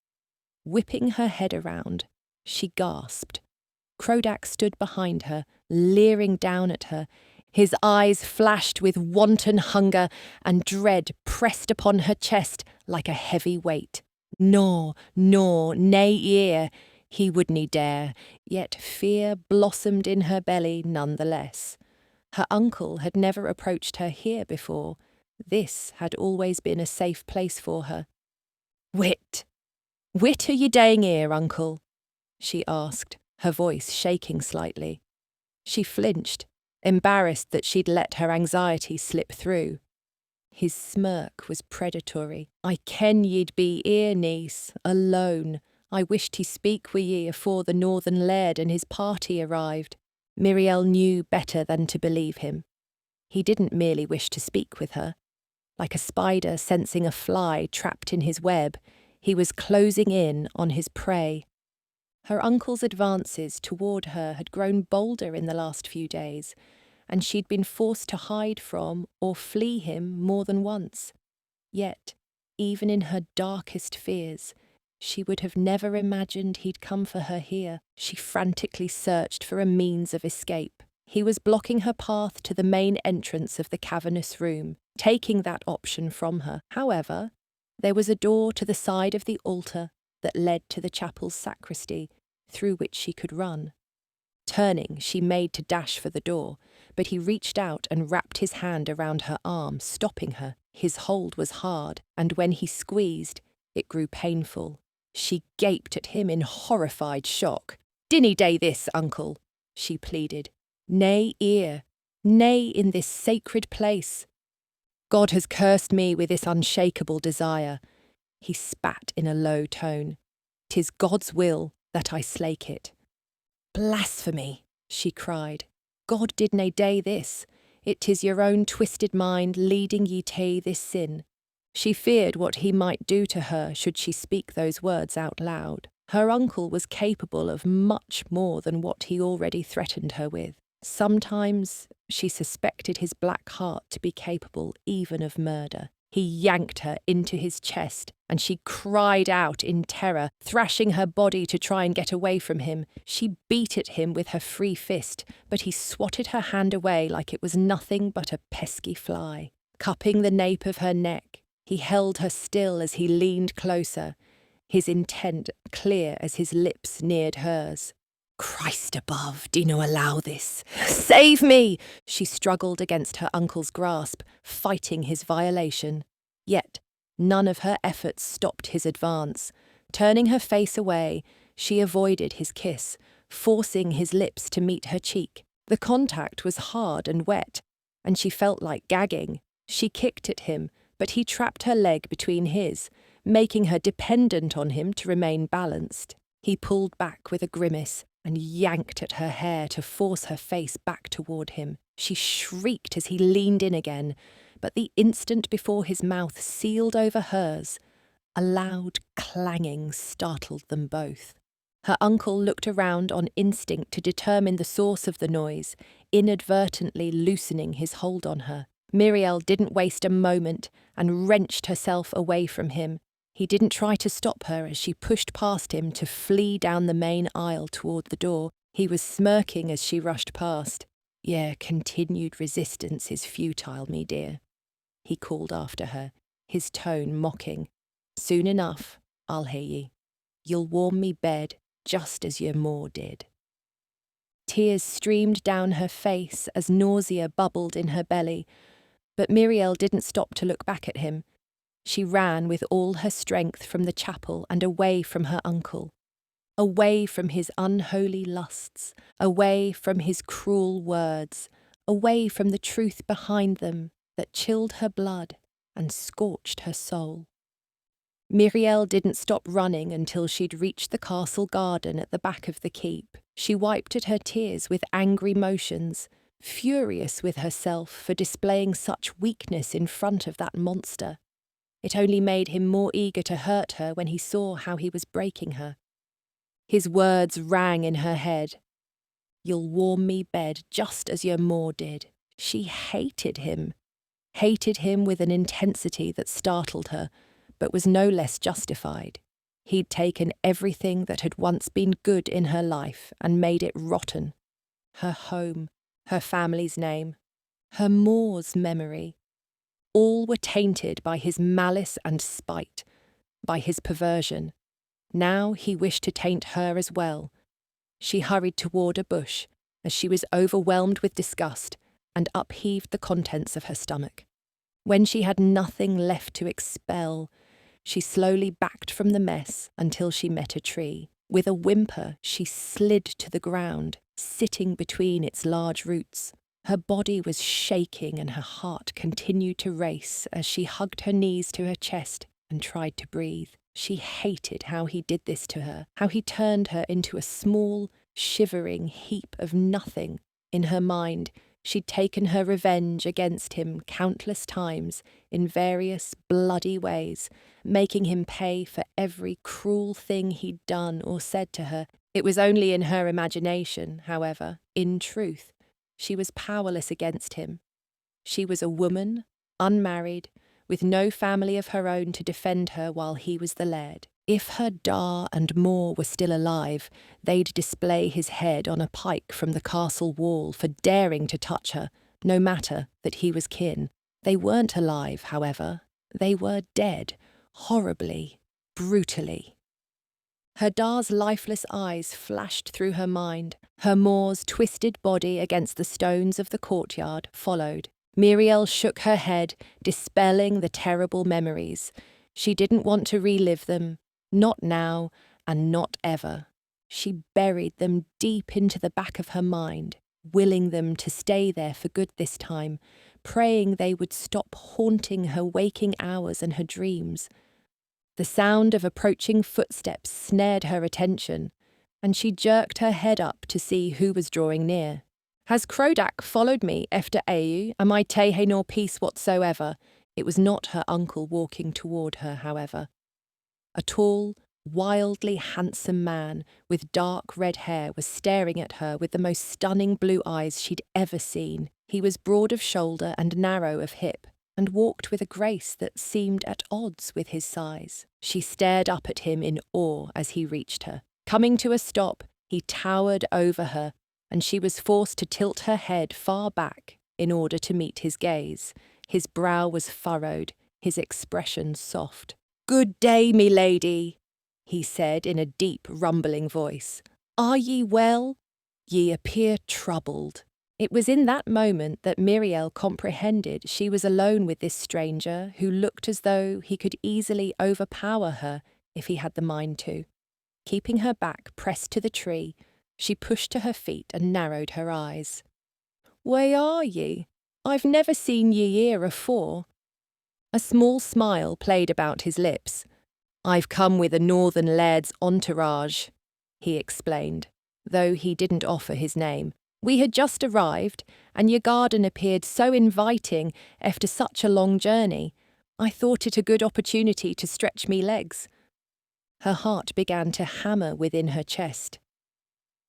Whipping her head around, she gasped. Krodak stood behind her, leering down at her. His eyes flashed with wanton hunger, and dread pressed upon her chest like a heavy weight. "No, nay ear," he wouldn't dare, yet fear blossomed in her belly none the less. Her uncle had never approached her here before. This had always been a safe place for her. Wit are you daying here, uncle?" she asked, her voice shaking slightly. She flinched, embarrassed that she'd let her anxiety slip through. His smirk was predatory. "I ken ye'd be here, niece, alone. I wished to speak wi' ye afore the northern laird and his party arrived." Miriel knew better than to believe him. He didn't merely wish to speak with her. Like a spider sensing a fly trapped in his web, he was closing in on his prey. Her uncle's advances toward her had grown bolder in the last few days, and she'd been forced to hide from or flee him more than once. Yet, even in her darkest fears, she would have never imagined he'd come for her here. She frantically searched for a means of escape. He was blocking her path to the main entrance of the cavernous room, taking that option from her. However, there was a door to the side of the altar that led to the chapel's sacristy, through which she could run. Turning, she made to dash for the door, but he reached out and wrapped his hand around her arm, stopping her. His hold was hard, and when he squeezed, it grew painful. She gaped at him in horrified shock. "Dinny day this, uncle," she pleaded. "Nay ere, nay in this sacred place. God has cursed me with this unshakable desire." He spat in a low tone. "'Tis God's will that I slake it." "Blasphemy," she cried. "God did nae day this. It 'tis your own twisted mind leading ye tae this sin." She feared what he might do to her should she speak those words out loud. Her uncle was capable of much more than what he already threatened her with. Sometimes she suspected his black heart to be capable even of murder. He yanked her into his chest, and she cried out in terror, thrashing her body to try and get away from him. She beat at him with her free fist, but he swatted her hand away like it was nothing but a pesky fly. Cupping the nape of her neck, he held her still as he leaned closer, his intent clear as his lips neared hers. "Christ above, do no allow this. Save me!" She struggled against her uncle's grasp, fighting his violation. Yet none of her efforts stopped his advance. Turning her face away, she avoided his kiss, forcing his lips to meet her cheek. The contact was hard and wet, and she felt like gagging. She kicked at him, but he trapped her leg between his, making her dependent on him to remain balanced. He pulled back with a grimace and yanked at her hair to force her face back toward him. She shrieked as he leaned in again, but the instant before his mouth sealed over hers, a loud clanging startled them both. Her uncle looked around on instinct to determine the source of the noise, inadvertently loosening his hold on her. Miriel didn't waste a moment and wrenched herself away from him. He didn't try to stop her as she pushed past him to flee down the main aisle toward the door. He was smirking as she rushed past. "Yeah, continued resistance is futile, me dear," he called after her, his tone mocking. "Soon enough, I'll hear ye. You'll warm me bed just as your Moor did." Tears streamed down her face as nausea bubbled in her belly, but Miriel didn't stop to look back at him. She ran with all her strength from the chapel and away from her uncle, away from his unholy lusts, away from his cruel words, away from the truth behind them that chilled her blood and scorched her soul. Miriel didn't stop running until she'd reached the castle garden at the back of the keep. She wiped at her tears with angry motions, furious with herself for displaying such weakness in front of that monster. It only made him more eager to hurt her when he saw how he was breaking her. His words rang in her head. "You'll warm me bed just as your Moor did." She hated him with an intensity that startled her, but was no less justified. He'd taken everything that had once been good in her life and made it rotten. Her home, her family's name, her Moor's memory. All were tainted by his malice and spite, by his perversion. Now he wished to taint her as well. She hurried toward a bush as she was overwhelmed with disgust and upheaved the contents of her stomach. When she had nothing left to expel, she slowly backed from the mess until she met a tree. With a whimper, she slid to the ground, sitting between its large roots. Her body was shaking and her heart continued to race as she hugged her knees to her chest and tried to breathe. She hated how he did this to her, how he turned her into a small, shivering heap of nothing. In her mind, she'd taken her revenge against him countless times in various bloody ways, making him pay for every cruel thing he'd done or said to her. It was only in her imagination, however. In truth, she was powerless against him. She was a woman, unmarried, with no family of her own to defend her while he was the laird. If her da and Moor were still alive, they'd display his head on a pike from the castle wall for daring to touch her, no matter that he was kin. They weren't alive, however. They were dead, horribly, brutally. Her da's lifeless eyes flashed through her mind. Her Moor's twisted body against the stones of the courtyard followed. Miriel shook her head, dispelling the terrible memories. She didn't want to relive them, not now and not ever. She buried them deep into the back of her mind, willing them to stay there for good this time, praying they would stop haunting her waking hours and her dreams. The sound of approaching footsteps snared her attention, and she jerked her head up to see who was drawing near. "Has Crodak followed me efter EU? Am I tehe nor peace whatsoever?" It was not her uncle walking toward her, however. A tall, wildly handsome man with dark red hair was staring at her with the most stunning blue eyes she'd ever seen. He was broad of shoulder and narrow of hip, and walked with a grace that seemed at odds with his size. She stared up at him in awe as he reached her. Coming to a stop, he towered over her, and she was forced to tilt her head far back in order to meet his gaze. His brow was furrowed, his expression soft. "Good day, me lady," he said in a deep, rumbling voice. "Are ye well? Ye appear troubled." It was in that moment that Miriel comprehended she was alone with this stranger who looked as though he could easily overpower her if he had the mind to. Keeping her back pressed to the tree, she pushed to her feet and narrowed her eyes. "Where are ye? I've never seen ye here afore." A small smile played about his lips. "I've come with a northern laird's entourage," he explained, though he didn't offer his name. "We had just arrived, and your garden appeared so inviting after such a long journey. I thought it a good opportunity to stretch me legs." Her heart began to hammer within her chest.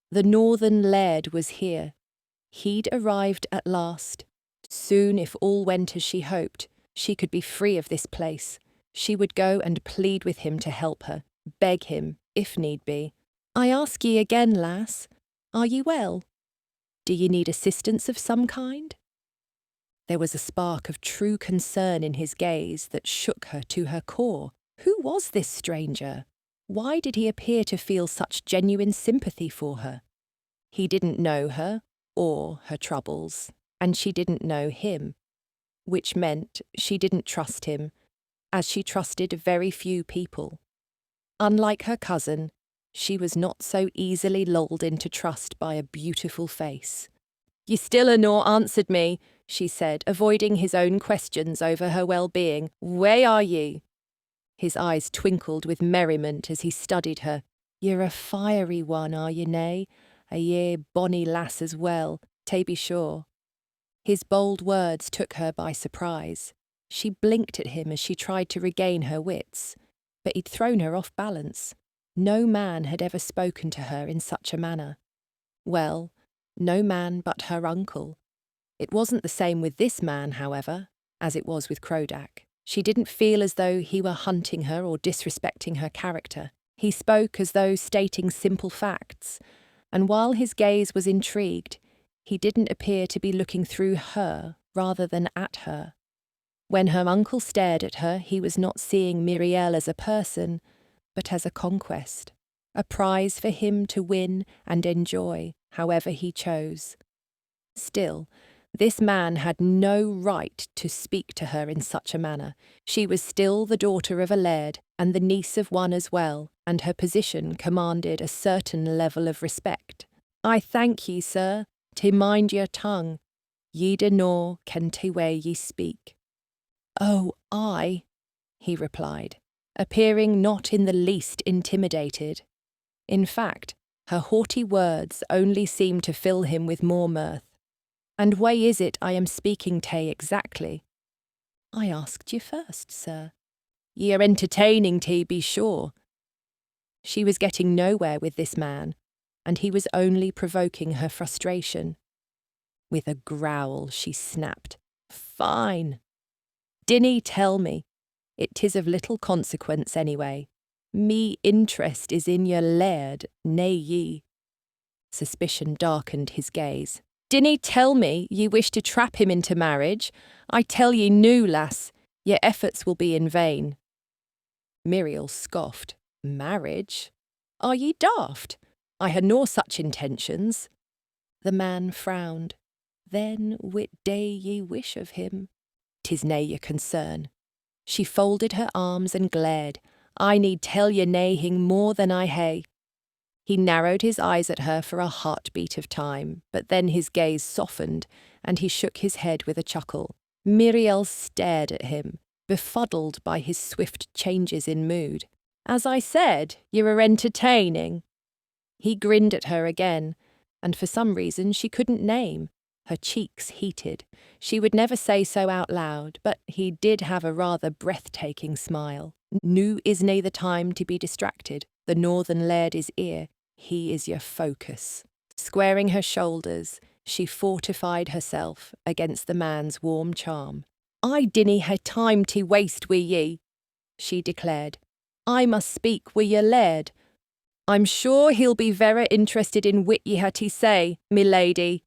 The northern laird was here. He'd arrived at last. Soon, if all went as she hoped, she could be free of this place. She would go and plead with him to help her, beg him, if need be. "I ask ye again, lass, are ye well? Do ye need assistance of some kind?" There was a spark of true concern in his gaze that shook her to her core. Who was this stranger? Why did he appear to feel such genuine sympathy for her? He didn't know her or her troubles, and she didn't know him, which meant she didn't trust him, as she trusted very few people. Unlike her cousin, she was not so easily lulled into trust by a beautiful face. "Ye still a nor answered me," she said, avoiding his own questions over her well-being. "Where are ye?" His eyes twinkled with merriment as he studied her. "You're a fiery one, are ye nae? A ye bonny lass as well, tae be sure." His bold words took her by surprise. She blinked at him as she tried to regain her wits, but he'd thrown her off balance. No man had ever spoken to her in such a manner. Well, no man but her uncle. It wasn't the same with this man, however, as it was with Crodak. She didn't feel as though he were hunting her or disrespecting her character. He spoke as though stating simple facts, and while his gaze was intrigued, he didn't appear to be looking through her rather than at her. When her uncle stared at her, he was not seeing Miriel as a person, but as a conquest, a prize for him to win and enjoy, however he chose. Still, this man had no right to speak to her in such a manner. She was still the daughter of a laird, and the niece of one as well, and her position commanded a certain level of respect. "I thank ye, sir, to mind your tongue. Ye do nor ken te way ye speak." "Oh, he replied, appearing not in the least intimidated. In fact, her haughty words only seemed to fill him with more mirth. "And way is it I am speaking te exactly?" "I asked you first, sir." "Ye are entertaining te, be sure." She was getting nowhere with this man, and he was only provoking her frustration. With a growl, she snapped, "Fine." Dinny tell me. It 'tis of little consequence anyway. Me interest is in your laird, nay ye. Suspicion darkened his gaze. Dinny tell me ye wish to trap him into marriage. I tell ye new, lass, your efforts will be in vain. Miriel scoffed. Marriage? Are ye daft? I had no such intentions. The man frowned. Then whit day ye wish of him? 'Tis nae your concern. She folded her arms and glared. I need tell ye naething more than I hae. He narrowed his eyes at her for a heartbeat of time, but then his gaze softened, and he shook his head with a chuckle. Miriel stared at him, befuddled by his swift changes in mood. As I said, you are entertaining. He grinned at her again, and for some reason she couldn't name. Her cheeks heated. She would never say so out loud, but he did have a rather breathtaking smile. New is nae the time to be distracted. The northern laird is here. He is your focus. Squaring her shoulders, she fortified herself against the man's warm charm. I dinna hae time to waste wi' ye, she declared. I must speak wi' your laird. I'm sure he'll be very interested in what ye ha to say, me lady,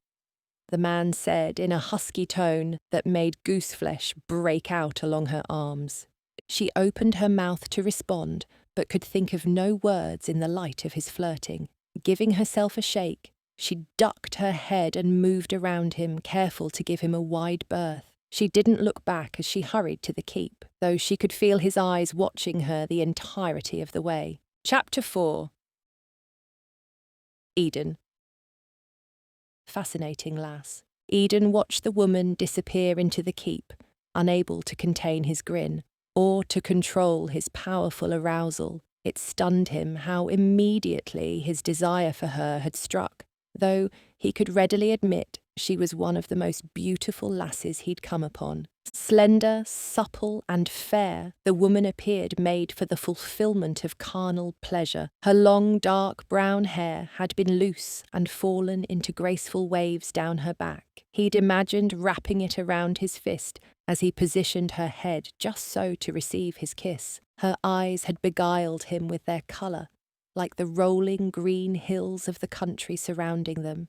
the man said in a husky tone that made gooseflesh break out along her arms. She opened her mouth to respond, but could think of no words in the light of his flirting. Giving herself a shake, she ducked her head and moved around him, careful to give him a wide berth. She didn't look back as she hurried to the keep, though she could feel his eyes watching her the entirety of the way. Chapter 4. Edan. Fascinating lass. Edan watched the woman disappear into the keep, unable to contain his grin, or to control his powerful arousal. It stunned him how immediately his desire for her had struck, though he could readily admit she was one of the most beautiful lasses he'd come upon. Slender, supple, and fair, the woman appeared made for the fulfillment of carnal pleasure. Her long, dark brown hair had been loose and fallen into graceful waves down her back. He'd imagined wrapping it around his fist as he positioned her head just so to receive his kiss. Her eyes had beguiled him with their colour, like the rolling green hills of the country surrounding them.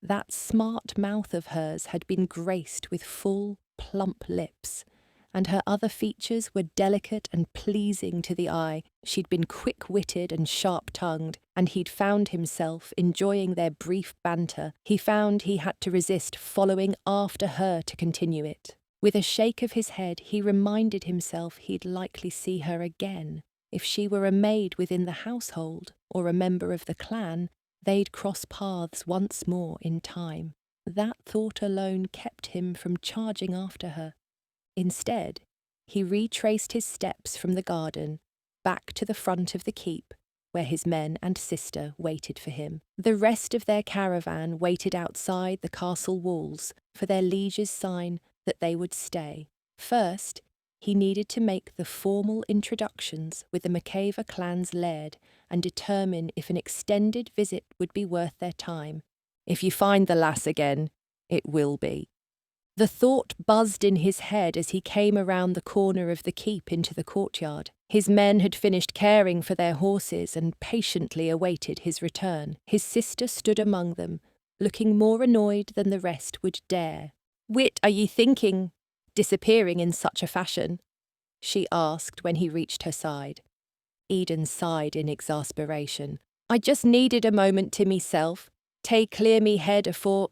That smart mouth of hers had been graced with full, plump lips, and her other features were delicate and pleasing to the eye. She'd been quick-witted and sharp-tongued, and he'd found himself enjoying their brief banter. He found he had to resist following after her to continue it. With a shake of his head, he reminded himself he'd likely see her again. If she were a maid within the household, or a member of the clan, they'd cross paths once more in time. That thought alone kept him from charging after her. Instead, he retraced his steps from the garden, back to the front of the keep, where his men and sister waited for him. The rest of their caravan waited outside the castle walls for their liege's sign that they would stay. First, he needed to make the formal introductions with the McCayzer clan's laird and determine if an extended visit would be worth their time. If you find the lass again, it will be. The thought buzzed in his head as he came around the corner of the keep into the courtyard. His men had finished caring for their horses and patiently awaited his return. His sister stood among them, looking more annoyed than the rest would dare. "Whit are ye thinking, disappearing in such a fashion?" she asked when he reached her side. Edan sighed in exasperation. "I just needed a moment to meself, tae clear me head afore.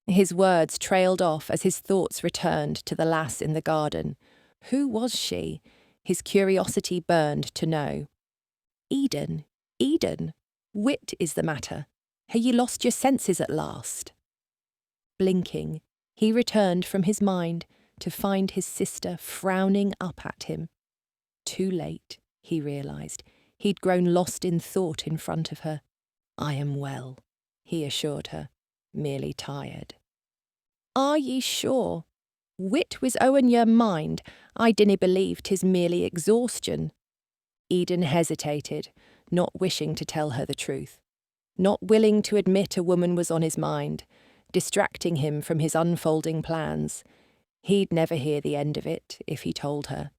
His words trailed off as his thoughts returned to the lass in the garden. Who was she? His curiosity burned to know. Edan, whit is the matter? Hae ye lost your senses at last?" Blinking, he returned from his mind to find his sister frowning up at him. Too late, he realised. He'd grown lost in thought in front of her. "I am well," he assured her, merely tired. "Are ye sure? Whit was owing your mind. I dinna believe 'tis merely exhaustion." Edan hesitated, not wishing to tell her the truth, not willing to admit a woman was on his mind, distracting him from his unfolding plans. He'd never hear the end of it if he told her.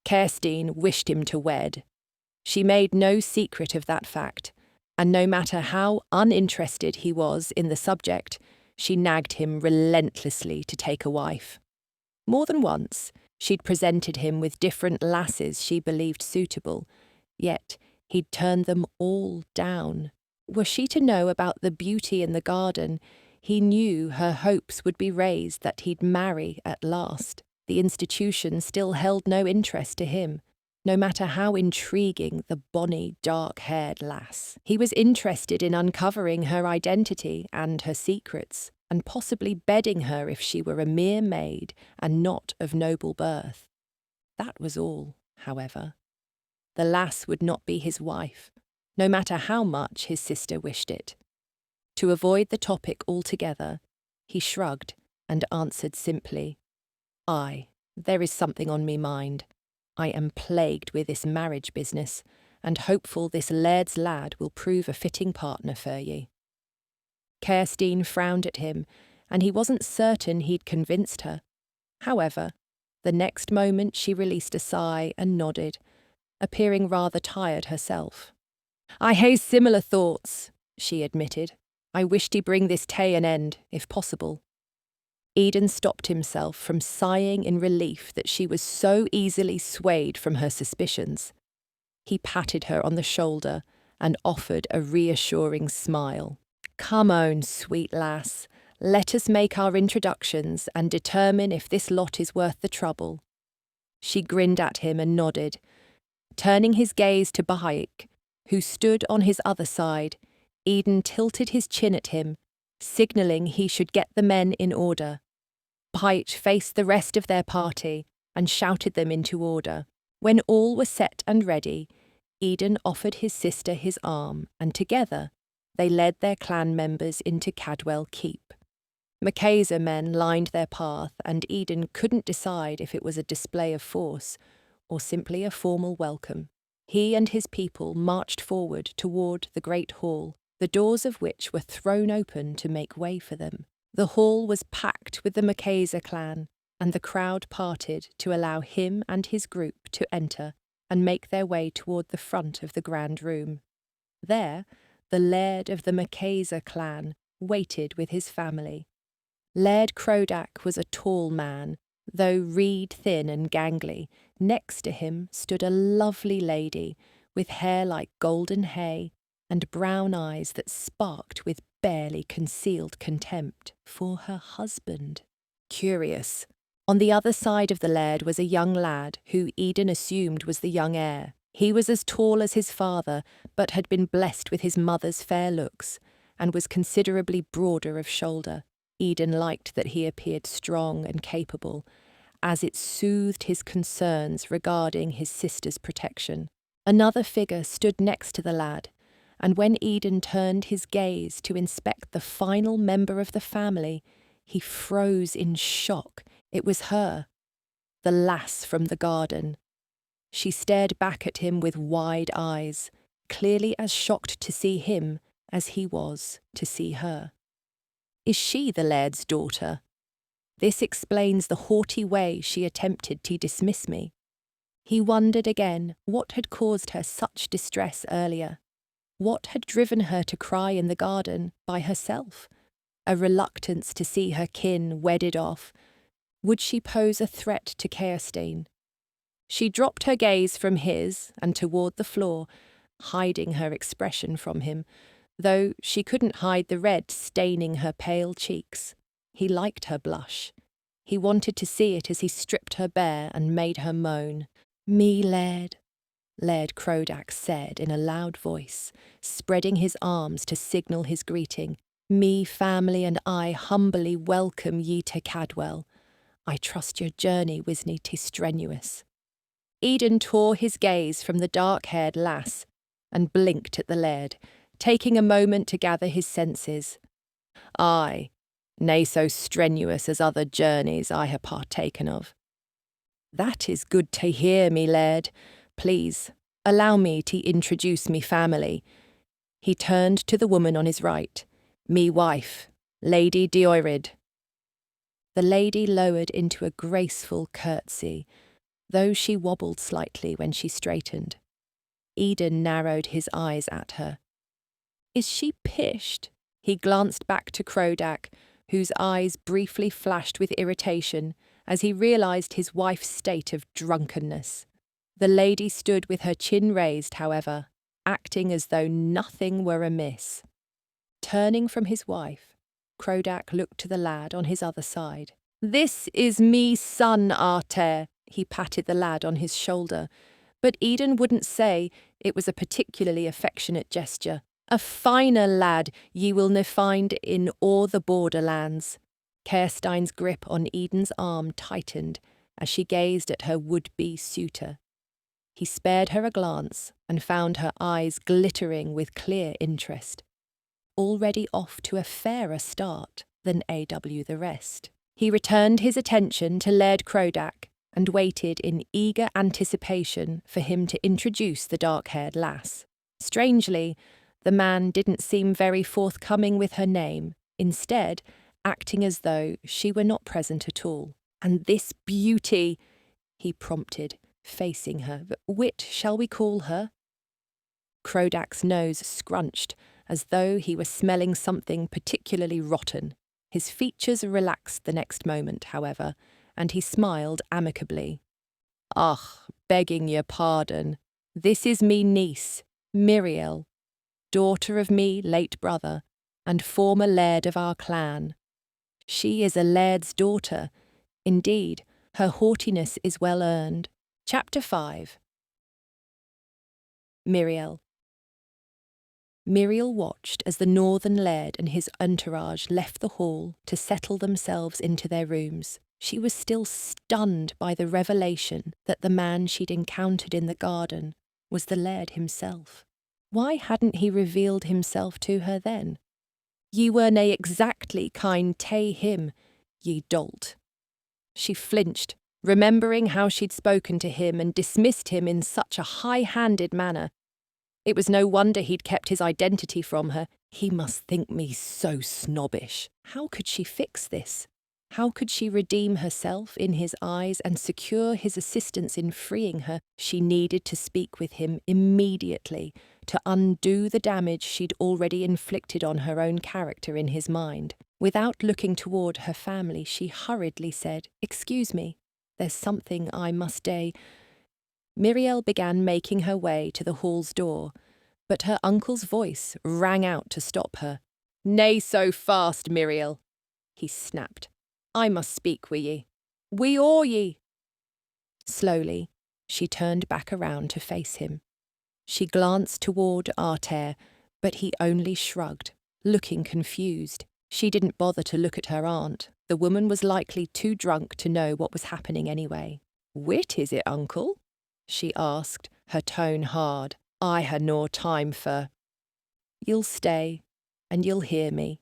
Kerstin wished him to wed. She made no secret of that fact, and no matter how uninterested he was in the subject, she nagged him relentlessly to take a wife. More than once, she'd presented him with different lasses she believed suitable, yet he'd turned them all down. Were she to know about the beauty in the garden, he knew her hopes would be raised that he'd marry at last. The institution still held no interest to him, no matter how intriguing the bonny, dark-haired lass. He was interested in uncovering her identity and her secrets, and possibly bedding her if she were a mere maid and not of noble birth. That was all, however. The lass would not be his wife, no matter how much his sister wished it. To avoid the topic altogether, he shrugged and answered simply, "Aye, there is something on me mind. I am plagued with this marriage business, and hopeful this laird's lad will prove a fitting partner for ye." Kerstin frowned at him, and he wasn't certain he'd convinced her. However, the next moment she released a sigh and nodded, appearing rather tired herself. "I hae similar thoughts," she admitted. "I wish to bring this tay an end, if possible." Edan stopped himself from sighing in relief that she was so easily swayed from her suspicions. He patted her on the shoulder and offered a reassuring smile. "Come on, sweet lass. Let us make our introductions and determine if this lot is worth the trouble." She grinned at him and nodded. Turning his gaze to Bahaik, who stood on his other side, Edan tilted his chin at him, signalling he should get the men in order. Bahaik faced the rest of their party and shouted them into order. When all were set and ready, Edan offered his sister his arm, and together they led their clan members into Cadwell Keep. McCayzer men lined their path, and Edan couldn't decide if it was a display of force or simply a formal welcome. He and his people marched forward toward the great hall, the doors of which were thrown open to make way for them. The hall was packed with the McCayzer clan, and the crowd parted to allow him and his group to enter and make their way toward the front of the grand room. There, the laird of the McCayzer clan waited with his family. Laird Crodak was a tall man, though reed-thin and gangly. Next to him stood a lovely lady with hair like golden hay and brown eyes that sparked with barely concealed contempt for her husband. Curious. On the other side of the laird was a young lad who Edan assumed was the young heir. He was as tall as his father, but had been blessed with his mother's fair looks, and was considerably broader of shoulder. Edan liked that he appeared strong and capable, as it soothed his concerns regarding his sister's protection. Another figure stood next to the lad, and when Edan turned his gaze to inspect the final member of the family, he froze in shock. It was her, the lass from the garden. She stared back at him with wide eyes, clearly as shocked to see him as he was to see her. Is she the laird's daughter? This explains the haughty way she attempted to dismiss me. He wondered again what had caused her such distress earlier. What had driven her to cry in the garden by herself? A reluctance to see her kin wedded off. Would she pose a threat to Kerstin? She dropped her gaze from his and toward the floor, hiding her expression from him, though she couldn't hide the red staining her pale cheeks. He liked her blush. He wanted to see it as he stripped her bare and made her moan. "Me, laird," Laird Crodak said in a loud voice, spreading his arms to signal his greeting. "Me, family, and I humbly welcome ye to Cadwell. I trust your journey was nae too strenuous." Edan tore his gaze from the dark-haired lass and blinked at the laird, taking a moment to gather his senses. "Aye, nae so strenuous as other journeys I ha' partaken of." "That is good to hear, me laird. Please, allow me to introduce me family." He turned to the woman on his right. "Me wife, Lady Diorid." The lady lowered into a graceful curtsy, though she wobbled slightly when she straightened. Edan narrowed his eyes at her. Is she pished? He glanced back to Crodak, whose eyes briefly flashed with irritation as he realised his wife's state of drunkenness. The lady stood with her chin raised, however, acting as though nothing were amiss. Turning from his wife, Crodak looked to the lad on his other side. This is me son, Arter. He patted the lad on his shoulder, but Edan wouldn't say it was a particularly affectionate gesture. A finer lad ye will na find in all the borderlands. Kerstein's grip on Edan's arm tightened as she gazed at her would-be suitor. He spared her a glance and found her eyes glittering with clear interest. Already off to a fairer start than AW the rest. He returned his attention to Laird Crodak and waited in eager anticipation for him to introduce the dark-haired lass. Strangely, the man didn't seem very forthcoming with her name, instead acting as though she were not present at all. And this beauty, he prompted, facing her. Wit, shall we call her? Crodak's nose scrunched, as though he were smelling something particularly rotten. His features relaxed the next moment, however, and he smiled amicably. Begging your pardon, this is me niece, Miriel, daughter of me late brother, and former laird of our clan. She is a laird's daughter. Indeed, her haughtiness is well earned. Chapter 5. Miriel. Miriel watched as the northern laird and his entourage left the hall to settle themselves into their rooms. She was still stunned by the revelation that the man she'd encountered in the garden was the laird himself. Why hadn't he revealed himself to her then? Ye were nae exactly kind tae him, ye dolt. She flinched, remembering how she'd spoken to him and dismissed him in such a high-handed manner. It was no wonder he'd kept his identity from her. He must think me so snobbish. How could she fix this? How could she redeem herself in his eyes and secure his assistance in freeing her? She needed to speak with him immediately to undo the damage she'd already inflicted on her own character in his mind. Without looking toward her family, she hurriedly said, "Excuse me, there's something I must say." Miriel began making her way to the hall's door, but her uncle's voice rang out to stop her. "Nay so fast, Miriel," he snapped. "I must speak wi' ye. Wi' all ye." Slowly, she turned back around to face him. She glanced toward Arter, but he only shrugged, looking confused. She didn't bother to look at her aunt. The woman was likely too drunk to know what was happening anyway. "Whit is it, uncle?" she asked, her tone hard. "I ha' no time for—" "You'll stay, and you'll hear me,"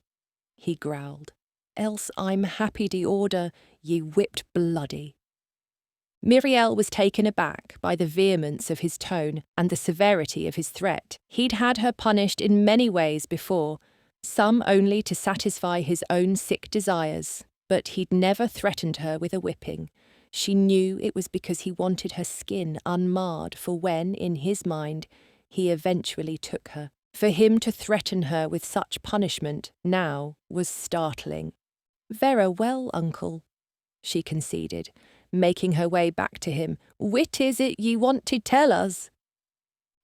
he growled. "Else I'm happy to order ye whipped bloody." Miriel was taken aback by the vehemence of his tone and the severity of his threat. He'd had her punished in many ways before, some only to satisfy his own sick desires, but he'd never threatened her with a whipping. She knew it was because he wanted her skin unmarred for when, in his mind, he eventually took her. For him to threaten her with such punishment now was startling. "Vera well, uncle," she conceded, making her way back to him. "Whit is it ye want to tell us?"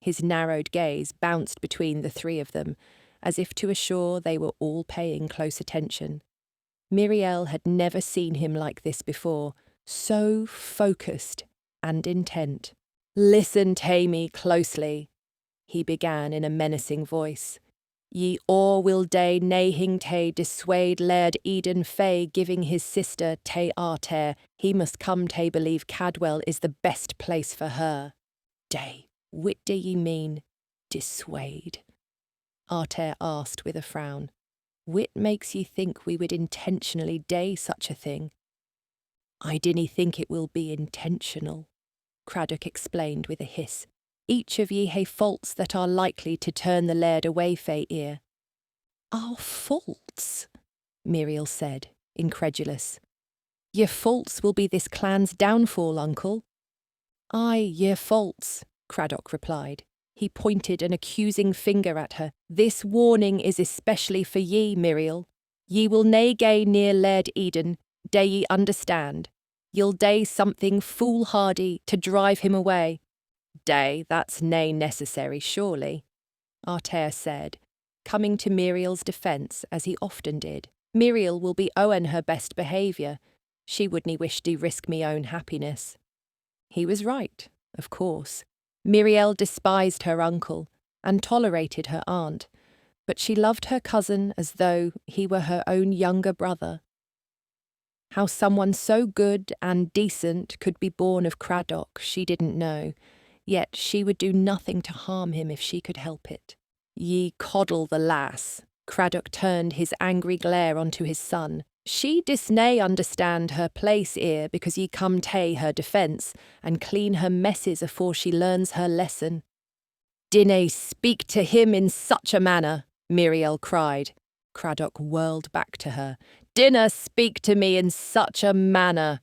His narrowed gaze bounced between the three of them, as if to assure they were all paying close attention. Miriel had never seen him like this before, so focused and intent. "Listen tae me closely," he began in a menacing voice. "Ye all will dae naething tae dissuade Laird Edan Fay giving his sister tae Arter. He must come tae believe Cadwell is the best place for her." "Dae, whit do ye mean, dissuade?" Arter asked with a frown. "Whit makes ye think we would intentionally dae such a thing?" "I dinna think it will be intentional," Craddock explained with a hiss. "Each of ye hae faults that are likely to turn the laird away fae ear." "Our faults?" Miriel said, incredulous. Your faults will be this clan's downfall, uncle. Aye, your faults, Craddock replied. He pointed an accusing finger at her. This warning is especially for ye, Miriel. Ye will nae gae near Laird Eden, dae ye understand. Ye'll dae something foolhardy to drive him away. Dae, that's nae necessary, surely, Artair said, coming to Miriel's defence as he often did. Miriel will be owen her best behaviour. She wouldn't wish to risk me own happiness. He was right, of course. Miriel despised her uncle and tolerated her aunt, but she loved her cousin as though he were her own younger brother. How someone so good and decent could be born of Craddock she didn't know, yet she would do nothing to harm him if she could help it. Ye coddle the lass. Craddock turned his angry glare onto his son. She disnay understand her place 'ere because ye come tae her defence and clean her messes afore she learns her lesson. Dinna speak to him in such a manner, Miriel cried. Craddock whirled back to her. Dinna speak to me in such a manner.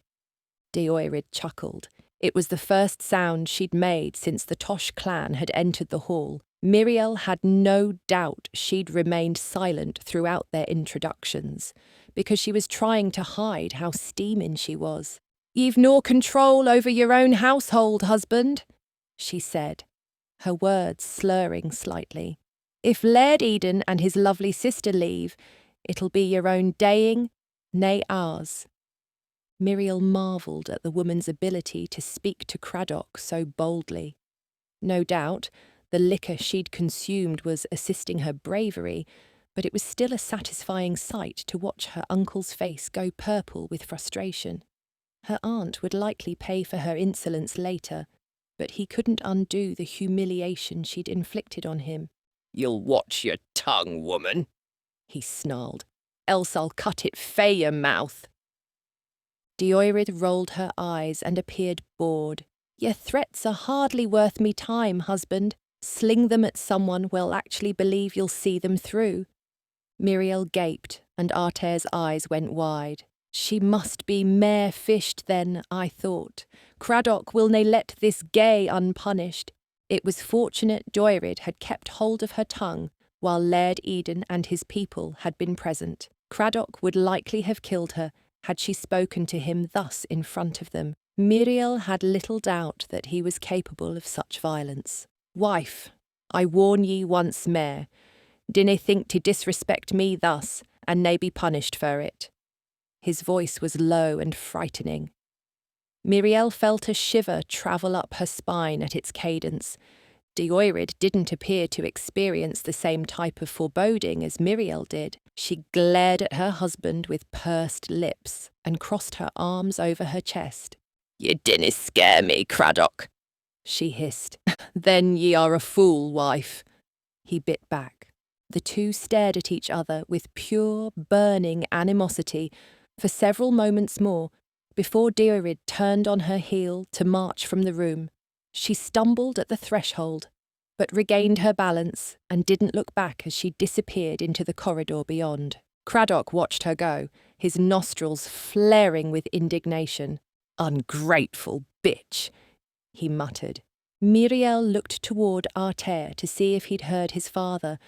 Deoirid chuckled. It was the first sound she'd made since the Tosh clan had entered the hall. Miriel had no doubt she'd remained silent throughout their introductions, because she was trying to hide how steaming she was. Ye've no control over your own household, husband, she said, her words slurring slightly. If Laird Eden and his lovely sister leave, it'll be your own daying, nae ours. Miriel marvelled at the woman's ability to speak to Craddock so boldly. No doubt, the liquor she'd consumed was assisting her bravery, but it was still a satisfying sight to watch her uncle's face go purple with frustration. Her aunt would likely pay for her insolence later, but he couldn't undo the humiliation she'd inflicted on him. You'll watch your tongue, woman, he snarled. Else I'll cut it fae your mouth. Deoirid rolled her eyes and appeared bored. Your threats are hardly worth me time, husband. Sling them at someone who'll actually believe you'll see them through. Miriel gaped, and Artair's eyes went wide. She must be mare fished then, I thought. Craddock will nae let this gay unpunished. It was fortunate Deoirid had kept hold of her tongue while Laird Eden and his people had been present. Craddock would likely have killed her had she spoken to him thus in front of them. Miriel had little doubt that he was capable of such violence. Wife, I warn ye once mair, dinna think to disrespect me thus, and nae be punished for it. His voice was low and frightening. Miriel felt a shiver travel up her spine at its cadence. Deoirid didn't appear to experience the same type of foreboding as Miriel did. She glared at her husband with pursed lips and crossed her arms over her chest. Ye dinna scare me, Craddock, she hissed. Then ye are a fool, wife. He bit back. The two stared at each other with pure, burning animosity for several moments more before Deoirid turned on her heel to march from the room. She stumbled at the threshold, but regained her balance and didn't look back as she disappeared into the corridor beyond. Craddock watched her go, his nostrils flaring with indignation. Ungrateful bitch, he muttered. Miriel looked toward Artair to see if he'd heard his father,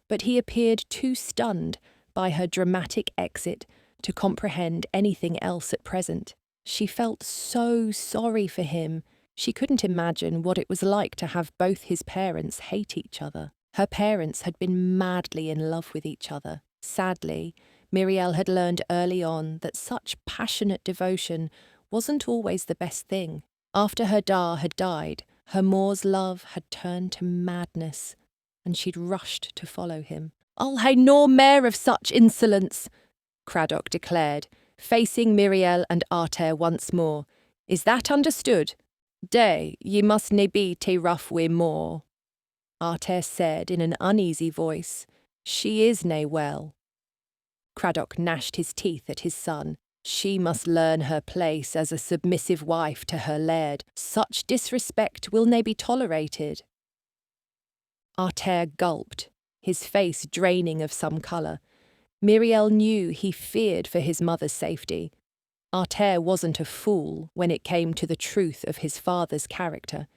but he appeared too stunned by her dramatic exit to comprehend anything else at present. She felt so sorry for him. She couldn't imagine what it was like to have both his parents hate each other. Her parents had been madly in love with each other. Sadly, Miriel had learned early on that such passionate devotion wasn't always the best thing. After her da had died, her Moore's love had turned to madness, and she'd rushed to follow him. I'll hae no mair of such insolence, Craddock declared, facing Miriel and Artair once more. Is that understood? Day, ye must nae be tae rough wi' Moore, Artair said in an uneasy voice. She is nae well. Craddock gnashed his teeth at his son. She must learn her place as a submissive wife to her laird. Such disrespect will nae be tolerated. Artair gulped, his face draining of some colour. Miriel knew he feared for his mother's safety. Artair wasn't a fool when it came to the truth of his father's character.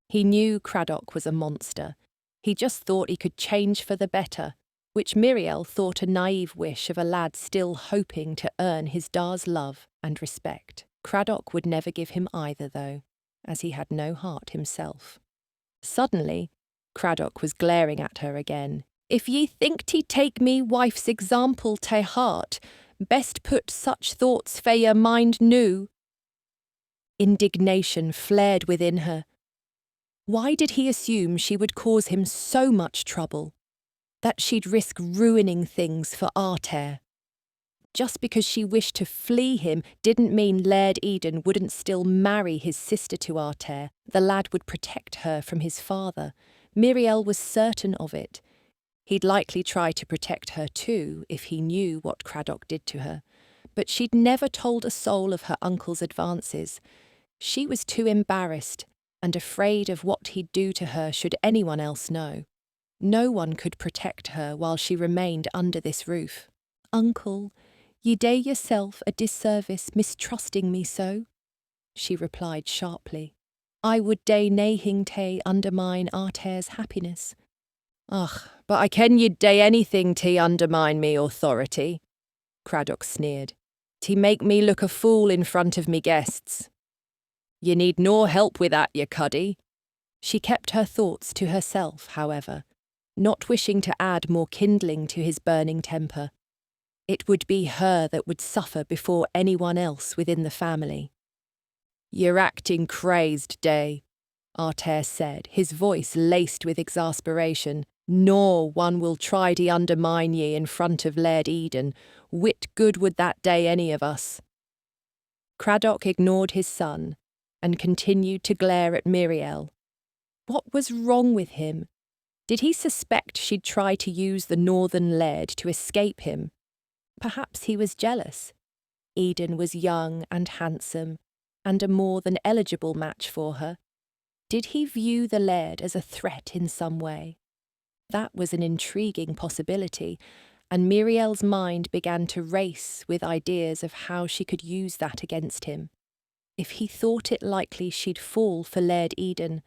He knew Craddock was a monster. He just thought he could change for the better, which Miriel thought a naive wish of a lad still hoping to earn his Da's love and respect. Craddock would never give him either, though, as he had no heart himself. Suddenly, Craddock was glaring at her again. "If ye think te take me wife's example te heart, best put such thoughts fae your mind new." Indignation flared within her. Why did he assume she would cause him so much trouble? That she'd risk ruining things for Artair? Just because she wished to flee him didn't mean Laird Edan wouldn't still marry his sister to Artair. The lad would protect her from his father. Miriel was certain of it. He'd likely try to protect her too if he knew what Craddock did to her. But she'd never told a soul of her uncle's advances. She was too embarrassed and afraid of what he'd do to her should anyone else know. No one could protect her while she remained under this roof. "Uncle, ye do yourself a disservice mistrusting me so," she replied sharply. "I would do naething to undermine Artair's happiness." "Ugh, but I ken you'd do anything to undermine me authority," Craddock sneered. "To make me look a fool in front of me guests. You need no help with that, you cuddy." She kept her thoughts to herself, however, not wishing to add more kindling to his burning temper. It would be her that would suffer before anyone else within the family. "You're acting crazed, Day," Artair said, his voice laced with exasperation. "No one will try to undermine ye in front of Laird Edan. Whit good would that day any of us." Craddock ignored his son and continued to glare at Miriel. What was wrong with him? Did he suspect she'd try to use the northern laird to escape him? Perhaps he was jealous. Edan was young and handsome, and a more than eligible match for her. Did he view the laird as a threat in some way? That was an intriguing possibility, and Miriel's mind began to race with ideas of how she could use that against him. If he thought it likely she'd fall for Laird Edan,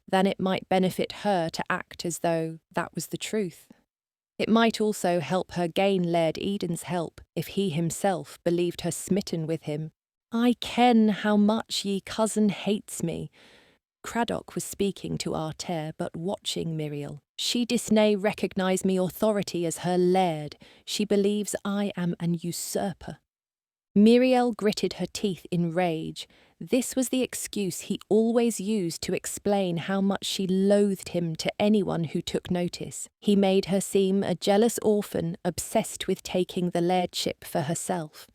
then it might benefit her to act as though that was the truth. It might also help her gain Laird Edan's help if he himself believed her smitten with him. "I ken how much ye cousin hates me." Craddock was speaking to Artair, but watching Miriel. "She disnay recognise me authority as her laird. She believes I am an usurper." Miriel gritted her teeth in rage. This was the excuse he always used to explain how much she loathed him to anyone who took notice. He made her seem a jealous orphan obsessed with taking the lairdship for herself.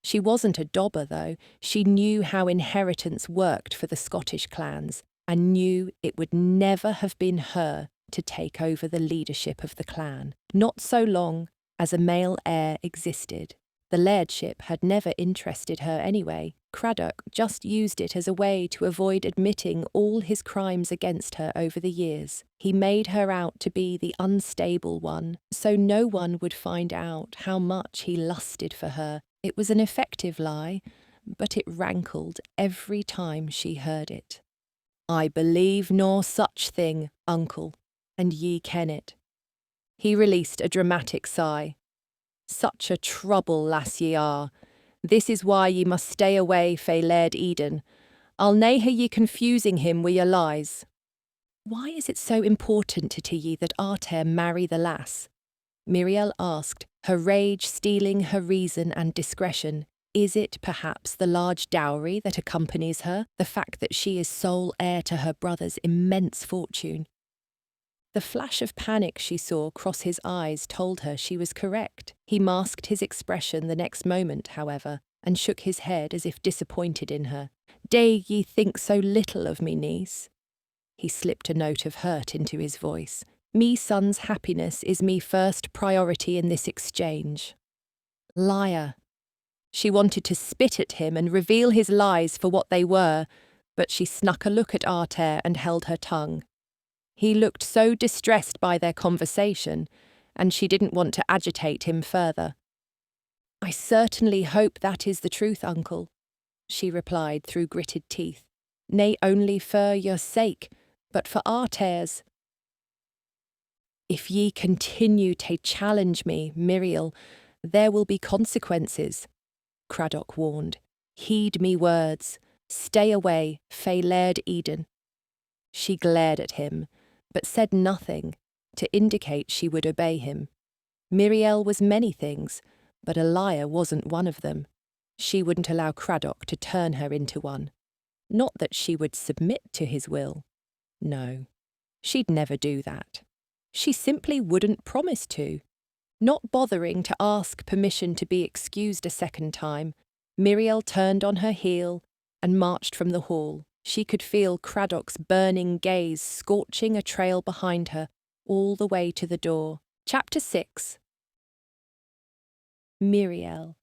She wasn't a dobber, though. She knew how inheritance worked for the Scottish clans, and knew it would never have been her to take over the leadership of the clan, not so long as a male heir existed. The lairdship had never interested her anyway. Craddock just used it as a way to avoid admitting all his crimes against her over the years. He made her out to be the unstable one, so no one would find out how much he lusted for her. It was an effective lie, but it rankled every time she heard it. "I believe no such thing, uncle, and ye ken it." He released a dramatic sigh. "Such a trouble, lass ye are. This is why ye must stay away fae Laird Edan. I'll nae hae ye confusing him wi' your lies." "Why is it so important to ye that Artair marry the lass?" Miriel asked, her rage stealing her reason and discretion. Is it perhaps the large dowry that accompanies her, the fact that she is sole heir to her brother's immense fortune? The flash of panic she saw cross his eyes told her she was correct. He masked his expression the next moment, however, and shook his head as if disappointed in her. "Dae ye think so little of me, niece?" He slipped a note of hurt into his voice. "Me son's happiness is me first priority in this exchange." Liar. She wanted to spit at him and reveal his lies for what they were, but she snuck a look at Artair and held her tongue. He looked so distressed by their conversation, and she didn't want to agitate him further. "I certainly hope that is the truth, uncle," she replied through gritted teeth. "Nay, only for your sake, but for our tairs." "If ye continue to challenge me, Miriel, there will be consequences," Craddock warned. "Heed me words. Stay away, fae Laird Eden." She glared at him, but said nothing, to indicate she would obey him. Miriel was many things, but a liar wasn't one of them. She wouldn't allow Craddock to turn her into one. Not that she would submit to his will. No, she'd never do that. She simply wouldn't promise to. Not bothering to ask permission to be excused a second time, Miriel turned on her heel and marched from the hall. She could feel Craddock's burning gaze scorching a trail behind her all the way to the door. Chapter 6. Miriel.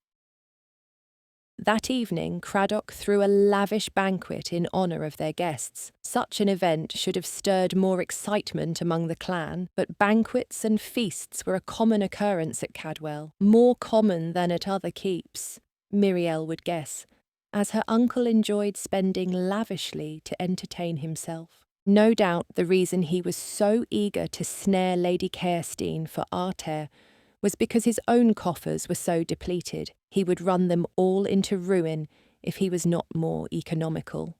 That evening, Craddock threw a lavish banquet in honour of their guests. Such an event should have stirred more excitement among the clan, but banquets and feasts were a common occurrence at Cadwell, more common than at other keeps, Miriel would guess, as her uncle enjoyed spending lavishly to entertain himself. No doubt the reason he was so eager to snare Lady Carestein for Artair was because his own coffers were so depleted. He would run them all into ruin if he was not more economical.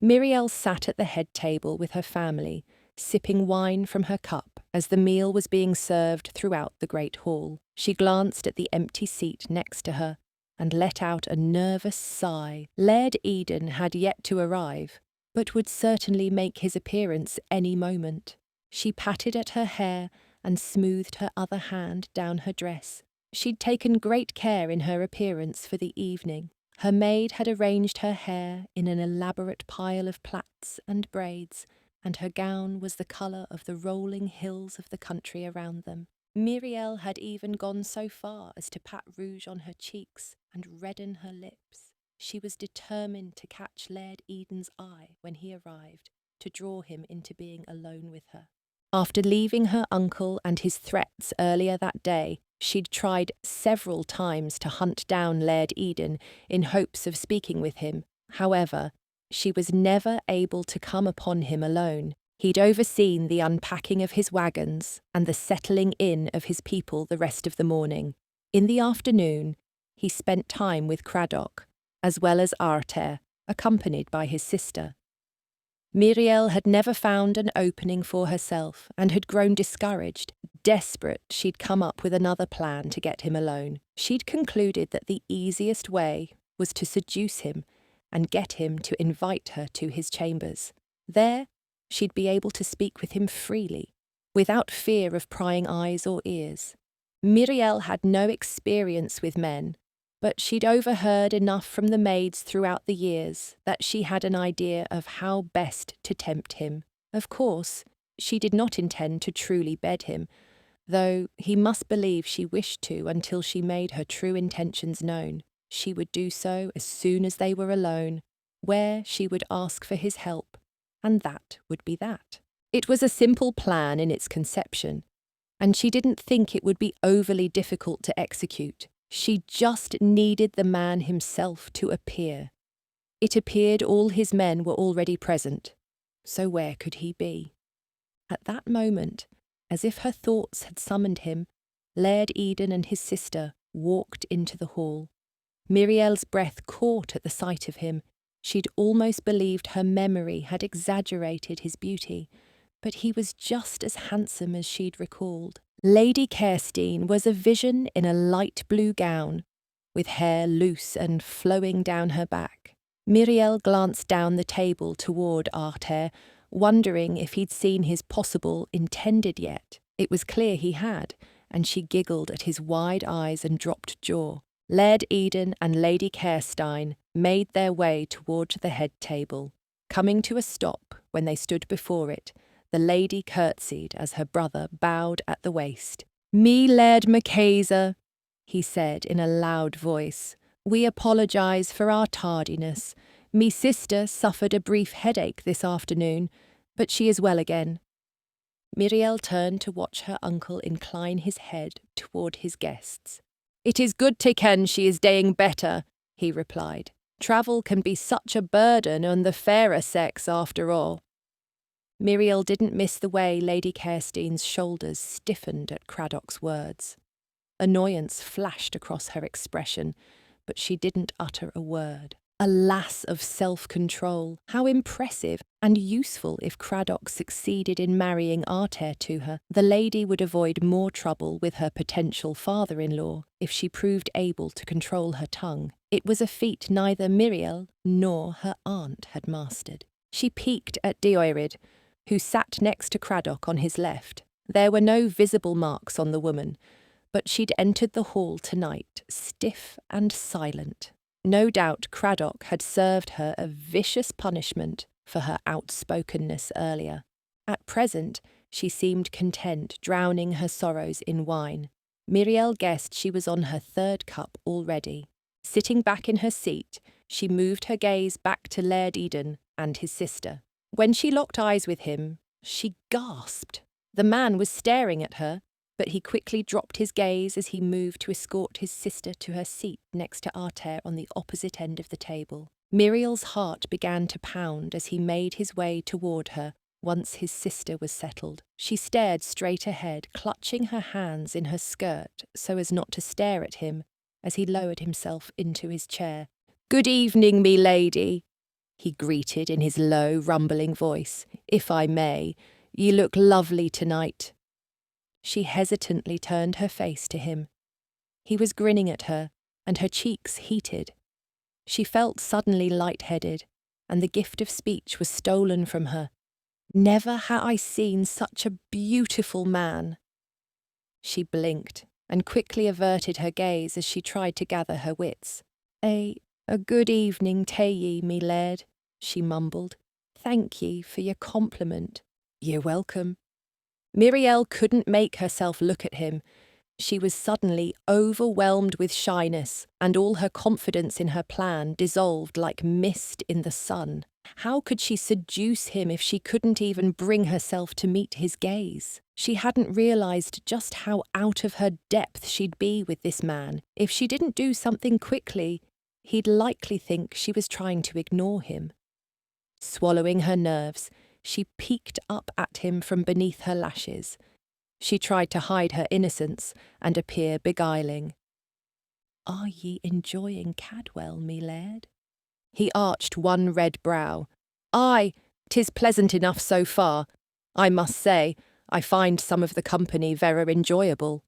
Miriel sat at the head table with her family, sipping wine from her cup as the meal was being served throughout the great hall. She glanced at the empty seat next to her and let out a nervous sigh. Laird Eden had yet to arrive, but would certainly make his appearance any moment. She patted at her hair and smoothed her other hand down her dress. She'd taken great care in her appearance for the evening. Her maid had arranged her hair in an elaborate pile of plaits and braids, and her gown was the colour of the rolling hills of the country around them. Miriel had even gone so far as to pat rouge on her cheeks and redden her lips. She was determined to catch Laird Eden's eye when he arrived, to draw him into being alone with her. After leaving her uncle and his threats earlier that day, she'd tried several times to hunt down Laird Eden in hopes of speaking with him. However, she was never able to come upon him alone. He'd overseen the unpacking of his wagons and the settling in of his people the rest of the morning. In the afternoon, he spent time with Craddock, as well as Artair, accompanied by his sister. Miriel had never found an opening for herself and had grown discouraged. Desperate, she'd come up with another plan to get him alone. She'd concluded that the easiest way was to seduce him and get him to invite her to his chambers. There, she'd be able to speak with him freely, without fear of prying eyes or ears. Miriel had no experience with men, but she'd overheard enough from the maids throughout the years that she had an idea of how best to tempt him. Of course, she did not intend to truly bed him, though he must believe she wished to until she made her true intentions known. She would do so as soon as they were alone, where she would ask for his help, and that would be that. It was a simple plan in its conception, and she didn't think it would be overly difficult to execute. She just needed the man himself to appear. It appeared all his men were already present, so where could he be? At that moment, as if her thoughts had summoned him, Laird Eden and his sister walked into the hall. Miriel's breath caught at the sight of him. She'd almost believed her memory had exaggerated his beauty, but he was just as handsome as she'd recalled. Lady Carestein was a vision in a light blue gown, with hair loose and flowing down her back. Miriel glanced down the table toward Artair, wondering if he'd seen his possible intended yet. It was clear he had, and she giggled at his wide eyes and dropped jaw. Laird Eden and Lady Carestein made their way toward the head table. Coming to a stop when they stood before it, the lady curtsied as her brother bowed at the waist. "Me Laird McCayzer," he said in a loud voice. "We apologise for our tardiness. Me sister suffered a brief headache this afternoon, but she is well again." Miriel turned to watch her uncle incline his head toward his guests. "It is good to ken she is daying better," he replied. "Travel can be such a burden on the fairer sex after all." Miriel didn't miss the way Lady Carstein's shoulders stiffened at Craddock's words. Annoyance flashed across her expression, but she didn't utter a word. A lass of self-control. How impressive and useful if Craddock succeeded in marrying Arter to her. The lady would avoid more trouble with her potential father-in-law if she proved able to control her tongue. It was a feat neither Miriel nor her aunt had mastered. She peeked at Diorid, who sat next to Craddock on his left. There were no visible marks on the woman, but she'd entered the hall tonight, stiff and silent. No doubt Craddock had served her a vicious punishment for her outspokenness earlier. At present, she seemed content, drowning her sorrows in wine. Miriel guessed she was on her third cup already. Sitting back in her seat, she moved her gaze back to Laird Edan and his sister. When she locked eyes with him, she gasped. The man was staring at her, but he quickly dropped his gaze as he moved to escort his sister to her seat next to Arter on the opposite end of the table. Miriel's heart began to pound as he made his way toward her once his sister was settled. She stared straight ahead, clutching her hands in her skirt so as not to stare at him as he lowered himself into his chair. "Good evening, me lady," he greeted in his low, rumbling voice. "If I may, ye look lovely tonight." She hesitantly turned her face to him. He was grinning at her, and her cheeks heated. She felt suddenly lightheaded, and the gift of speech was stolen from her. "Never had I seen such a beautiful man." She blinked, and quickly averted her gaze as she tried to gather her wits. A good evening to ye, me laird," she mumbled. "Thank ye for your compliment." "You're welcome." Miriel couldn't make herself look at him. She was suddenly overwhelmed with shyness, and all her confidence in her plan dissolved like mist in the sun. How could she seduce him if she couldn't even bring herself to meet his gaze? She hadn't realised just how out of her depth she'd be with this man. If she didn't do something quickly, he'd likely think she was trying to ignore him. Swallowing her nerves, she peeked up at him from beneath her lashes. She tried to hide her innocence and appear beguiling. "Are ye enjoying Cadwell, me laird?" He arched one red brow. "Aye, 'tis pleasant enough so far. I must say, I find some of the company very enjoyable."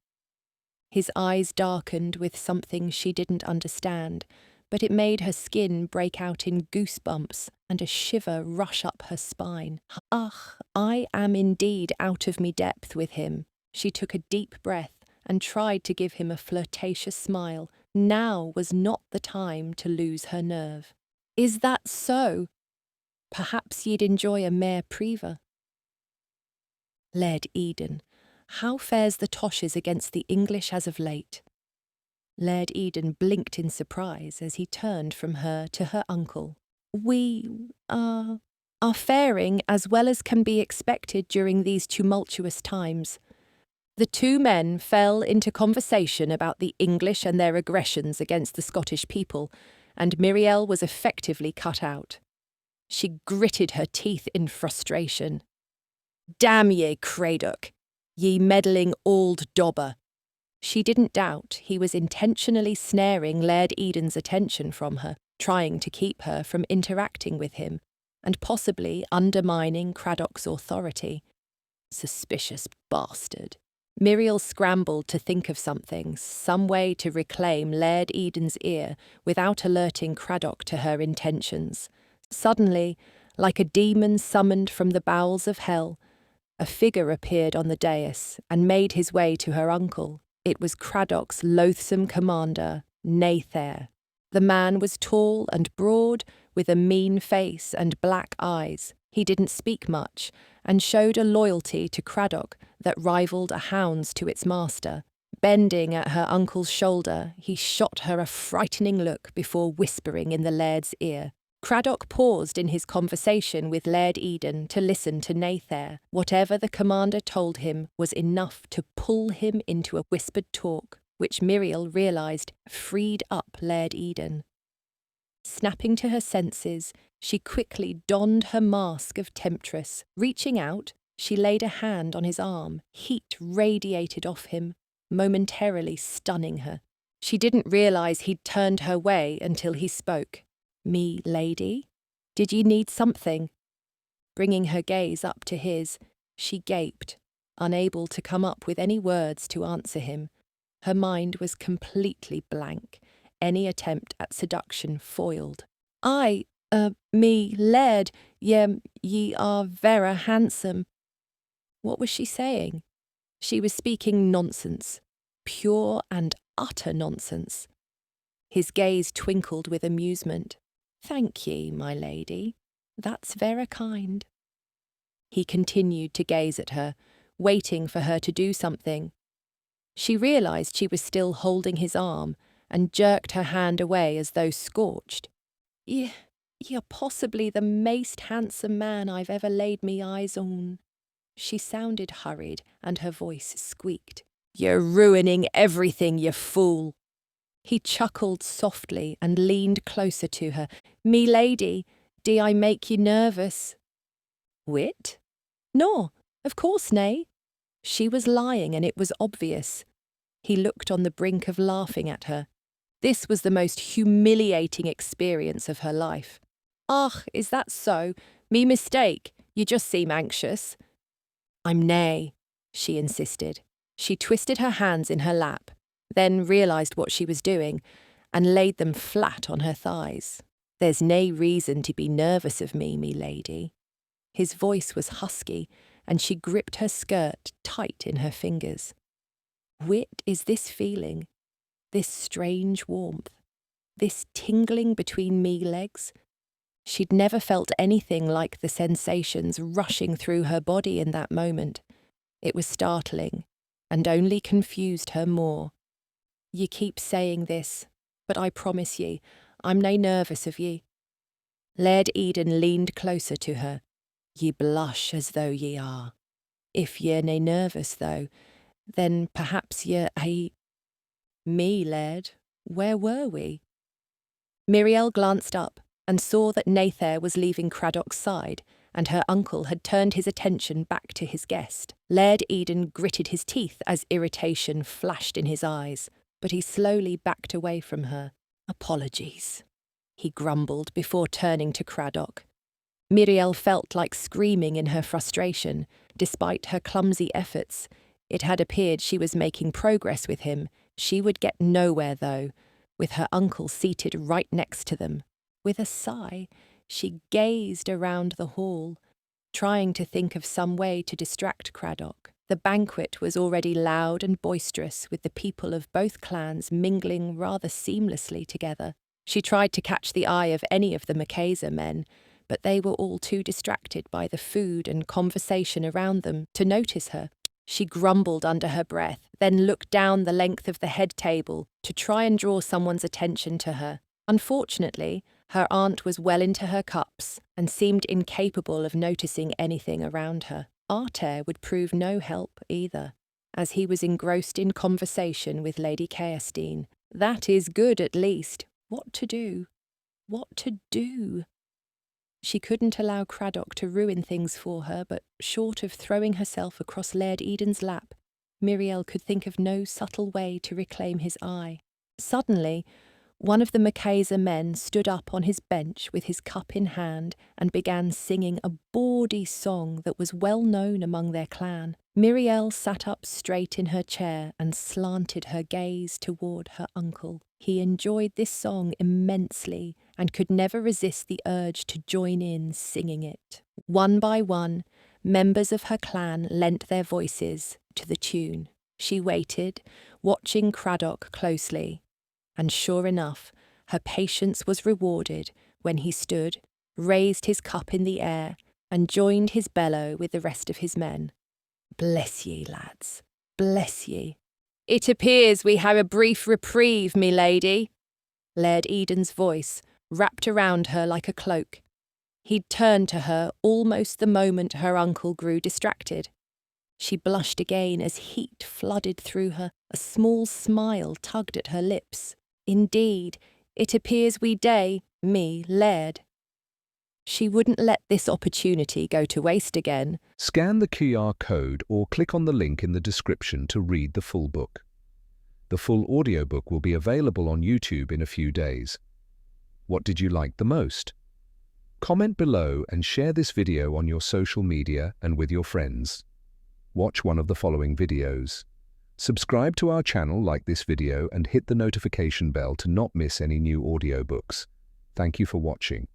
His eyes darkened with something she didn't understand, but it made her skin break out in goosebumps and a shiver rush up her spine. "Ach, I am indeed out of me depth with him." She took a deep breath and tried to give him a flirtatious smile. Now was not the time to lose her nerve. "Is that so? Perhaps ye'd enjoy a mare prever." Laird Edan, how fares the Toshes against the English as of late? Laird Edan blinked in surprise as he turned from her to her uncle. "We are faring as well as can be expected during these tumultuous times." The two men fell into conversation about the English and their aggressions against the Scottish people, and Miriel was effectively cut out. She gritted her teeth in frustration. "Damn ye, Craddock, ye meddling old dobber." She didn't doubt he was intentionally snaring Laird Edan's attention from her, trying to keep her from interacting with him, and possibly undermining Craddock's authority. Suspicious bastard. Miriel scrambled to think of something, some way to reclaim Laird Edan's ear without alerting Craddock to her intentions. Suddenly, like a demon summoned from the bowels of hell, a figure appeared on the dais and made his way to her uncle. It was Craddock's loathsome commander, Nathair. The man was tall and broad, with a mean face and black eyes. He didn't speak much, and showed a loyalty to Craddock that rivaled a hound's to its master. Bending at her uncle's shoulder, he shot her a frightening look before whispering in the laird's ear. Craddock paused in his conversation with Laird Edan to listen to Nathair. Whatever the commander told him was enough to pull him into a whispered talk. which Miriel realised freed up Laird Eden. Snapping to her senses, she quickly donned her mask of temptress. Reaching out, she laid a hand on his arm. Heat radiated off him, momentarily stunning her. She didn't realise he'd turned her way until he spoke. "Me, lady? Did you need something?" Bringing her gaze up to his, she gaped, unable to come up with any words to answer him. Her mind was completely blank, any attempt at seduction foiled. Me, Laird, ye are vera handsome." What was she saying? She was speaking nonsense, pure and utter nonsense. His gaze twinkled with amusement. "Thank ye, my lady. That's vera kind." He continued to gaze at her, waiting for her to do something. She realised she was still holding his arm and jerked her hand away as though scorched. You're possibly the maist handsome man I've ever laid me eyes on." She sounded hurried and her voice squeaked. "You're ruining everything, you fool." He chuckled softly and leaned closer to her. "Me lady, do I make you nervous?" "Wit? No, of course nay." She was lying and it was obvious. He looked on the brink of laughing at her. This was the most humiliating experience of her life. "Ach, is that so? Me mistake. You just seem anxious." "I'm nay," she insisted. She twisted her hands in her lap, then realised what she was doing, and laid them flat on her thighs. "There's nae reason to be nervous of me, me lady." His voice was husky, and she gripped her skirt tight in her fingers. What is this feeling? This strange warmth? This tingling between me legs? She'd never felt anything like the sensations rushing through her body in that moment. It was startling, and only confused her more. "Ye keep saying this, but I promise ye, I'm nae nervous of ye." Laird Eden leaned closer to her. "Ye blush as though ye are. If ye're nae nervous, though, then perhaps Me, Laird, where were we?" Miriel glanced up and saw that Nathair was leaving Craddock's side, and her uncle had turned his attention back to his guest. Laird Eden gritted his teeth as irritation flashed in his eyes, but he slowly backed away from her. "Apologies," he grumbled before turning to Craddock. Miriel felt like screaming in her frustration. Despite her clumsy efforts, it had appeared she was making progress with him. She would get nowhere, though, with her uncle seated right next to them. With a sigh, she gazed around the hall, trying to think of some way to distract Craddock. The banquet was already loud and boisterous, with the people of both clans mingling rather seamlessly together. She tried to catch the eye of any of the McCayzer men, but they were all too distracted by the food and conversation around them to notice her. She grumbled under her breath, then looked down the length of the head table to try and draw someone's attention to her. Unfortunately, her aunt was well into her cups and seemed incapable of noticing anything around her. Artair would prove no help either, as he was engrossed in conversation with Lady Caerstein. That is good, at least. What to do? What to do? She couldn't allow Craddock to ruin things for her, but short of throwing herself across Laird Eden's lap, Miriel could think of no subtle way to reclaim his eye. Suddenly, one of the McCayzer men stood up on his bench with his cup in hand and began singing a bawdy song that was well known among their clan. Miriel sat up straight in her chair and slanted her gaze toward her uncle. He enjoyed this song immensely and could never resist the urge to join in singing it. One by one, members of her clan lent their voices to the tune. She waited, watching Craddock closely. And sure enough, her patience was rewarded when he stood, raised his cup in the air, and joined his bellow with the rest of his men. "Bless ye, lads, bless ye." "It appears we have a brief reprieve, me lady." Laird Eden's voice wrapped around her like a cloak. He'd turned to her almost the moment her uncle grew distracted. She blushed again as heat flooded through her. A small smile tugged at her lips. Indeed, it appears we day, me, laird. She wouldn't let this opportunity go to waste again. Scan the QR code or click on the link in the description to read the full book. The full audiobook will be available on YouTube in a few days. What did you like the most? Comment below and share this video on your social media and with your friends. Watch one of the following videos. Subscribe to our channel, like this video, and hit the notification bell to not miss any new audiobooks. Thank you for watching.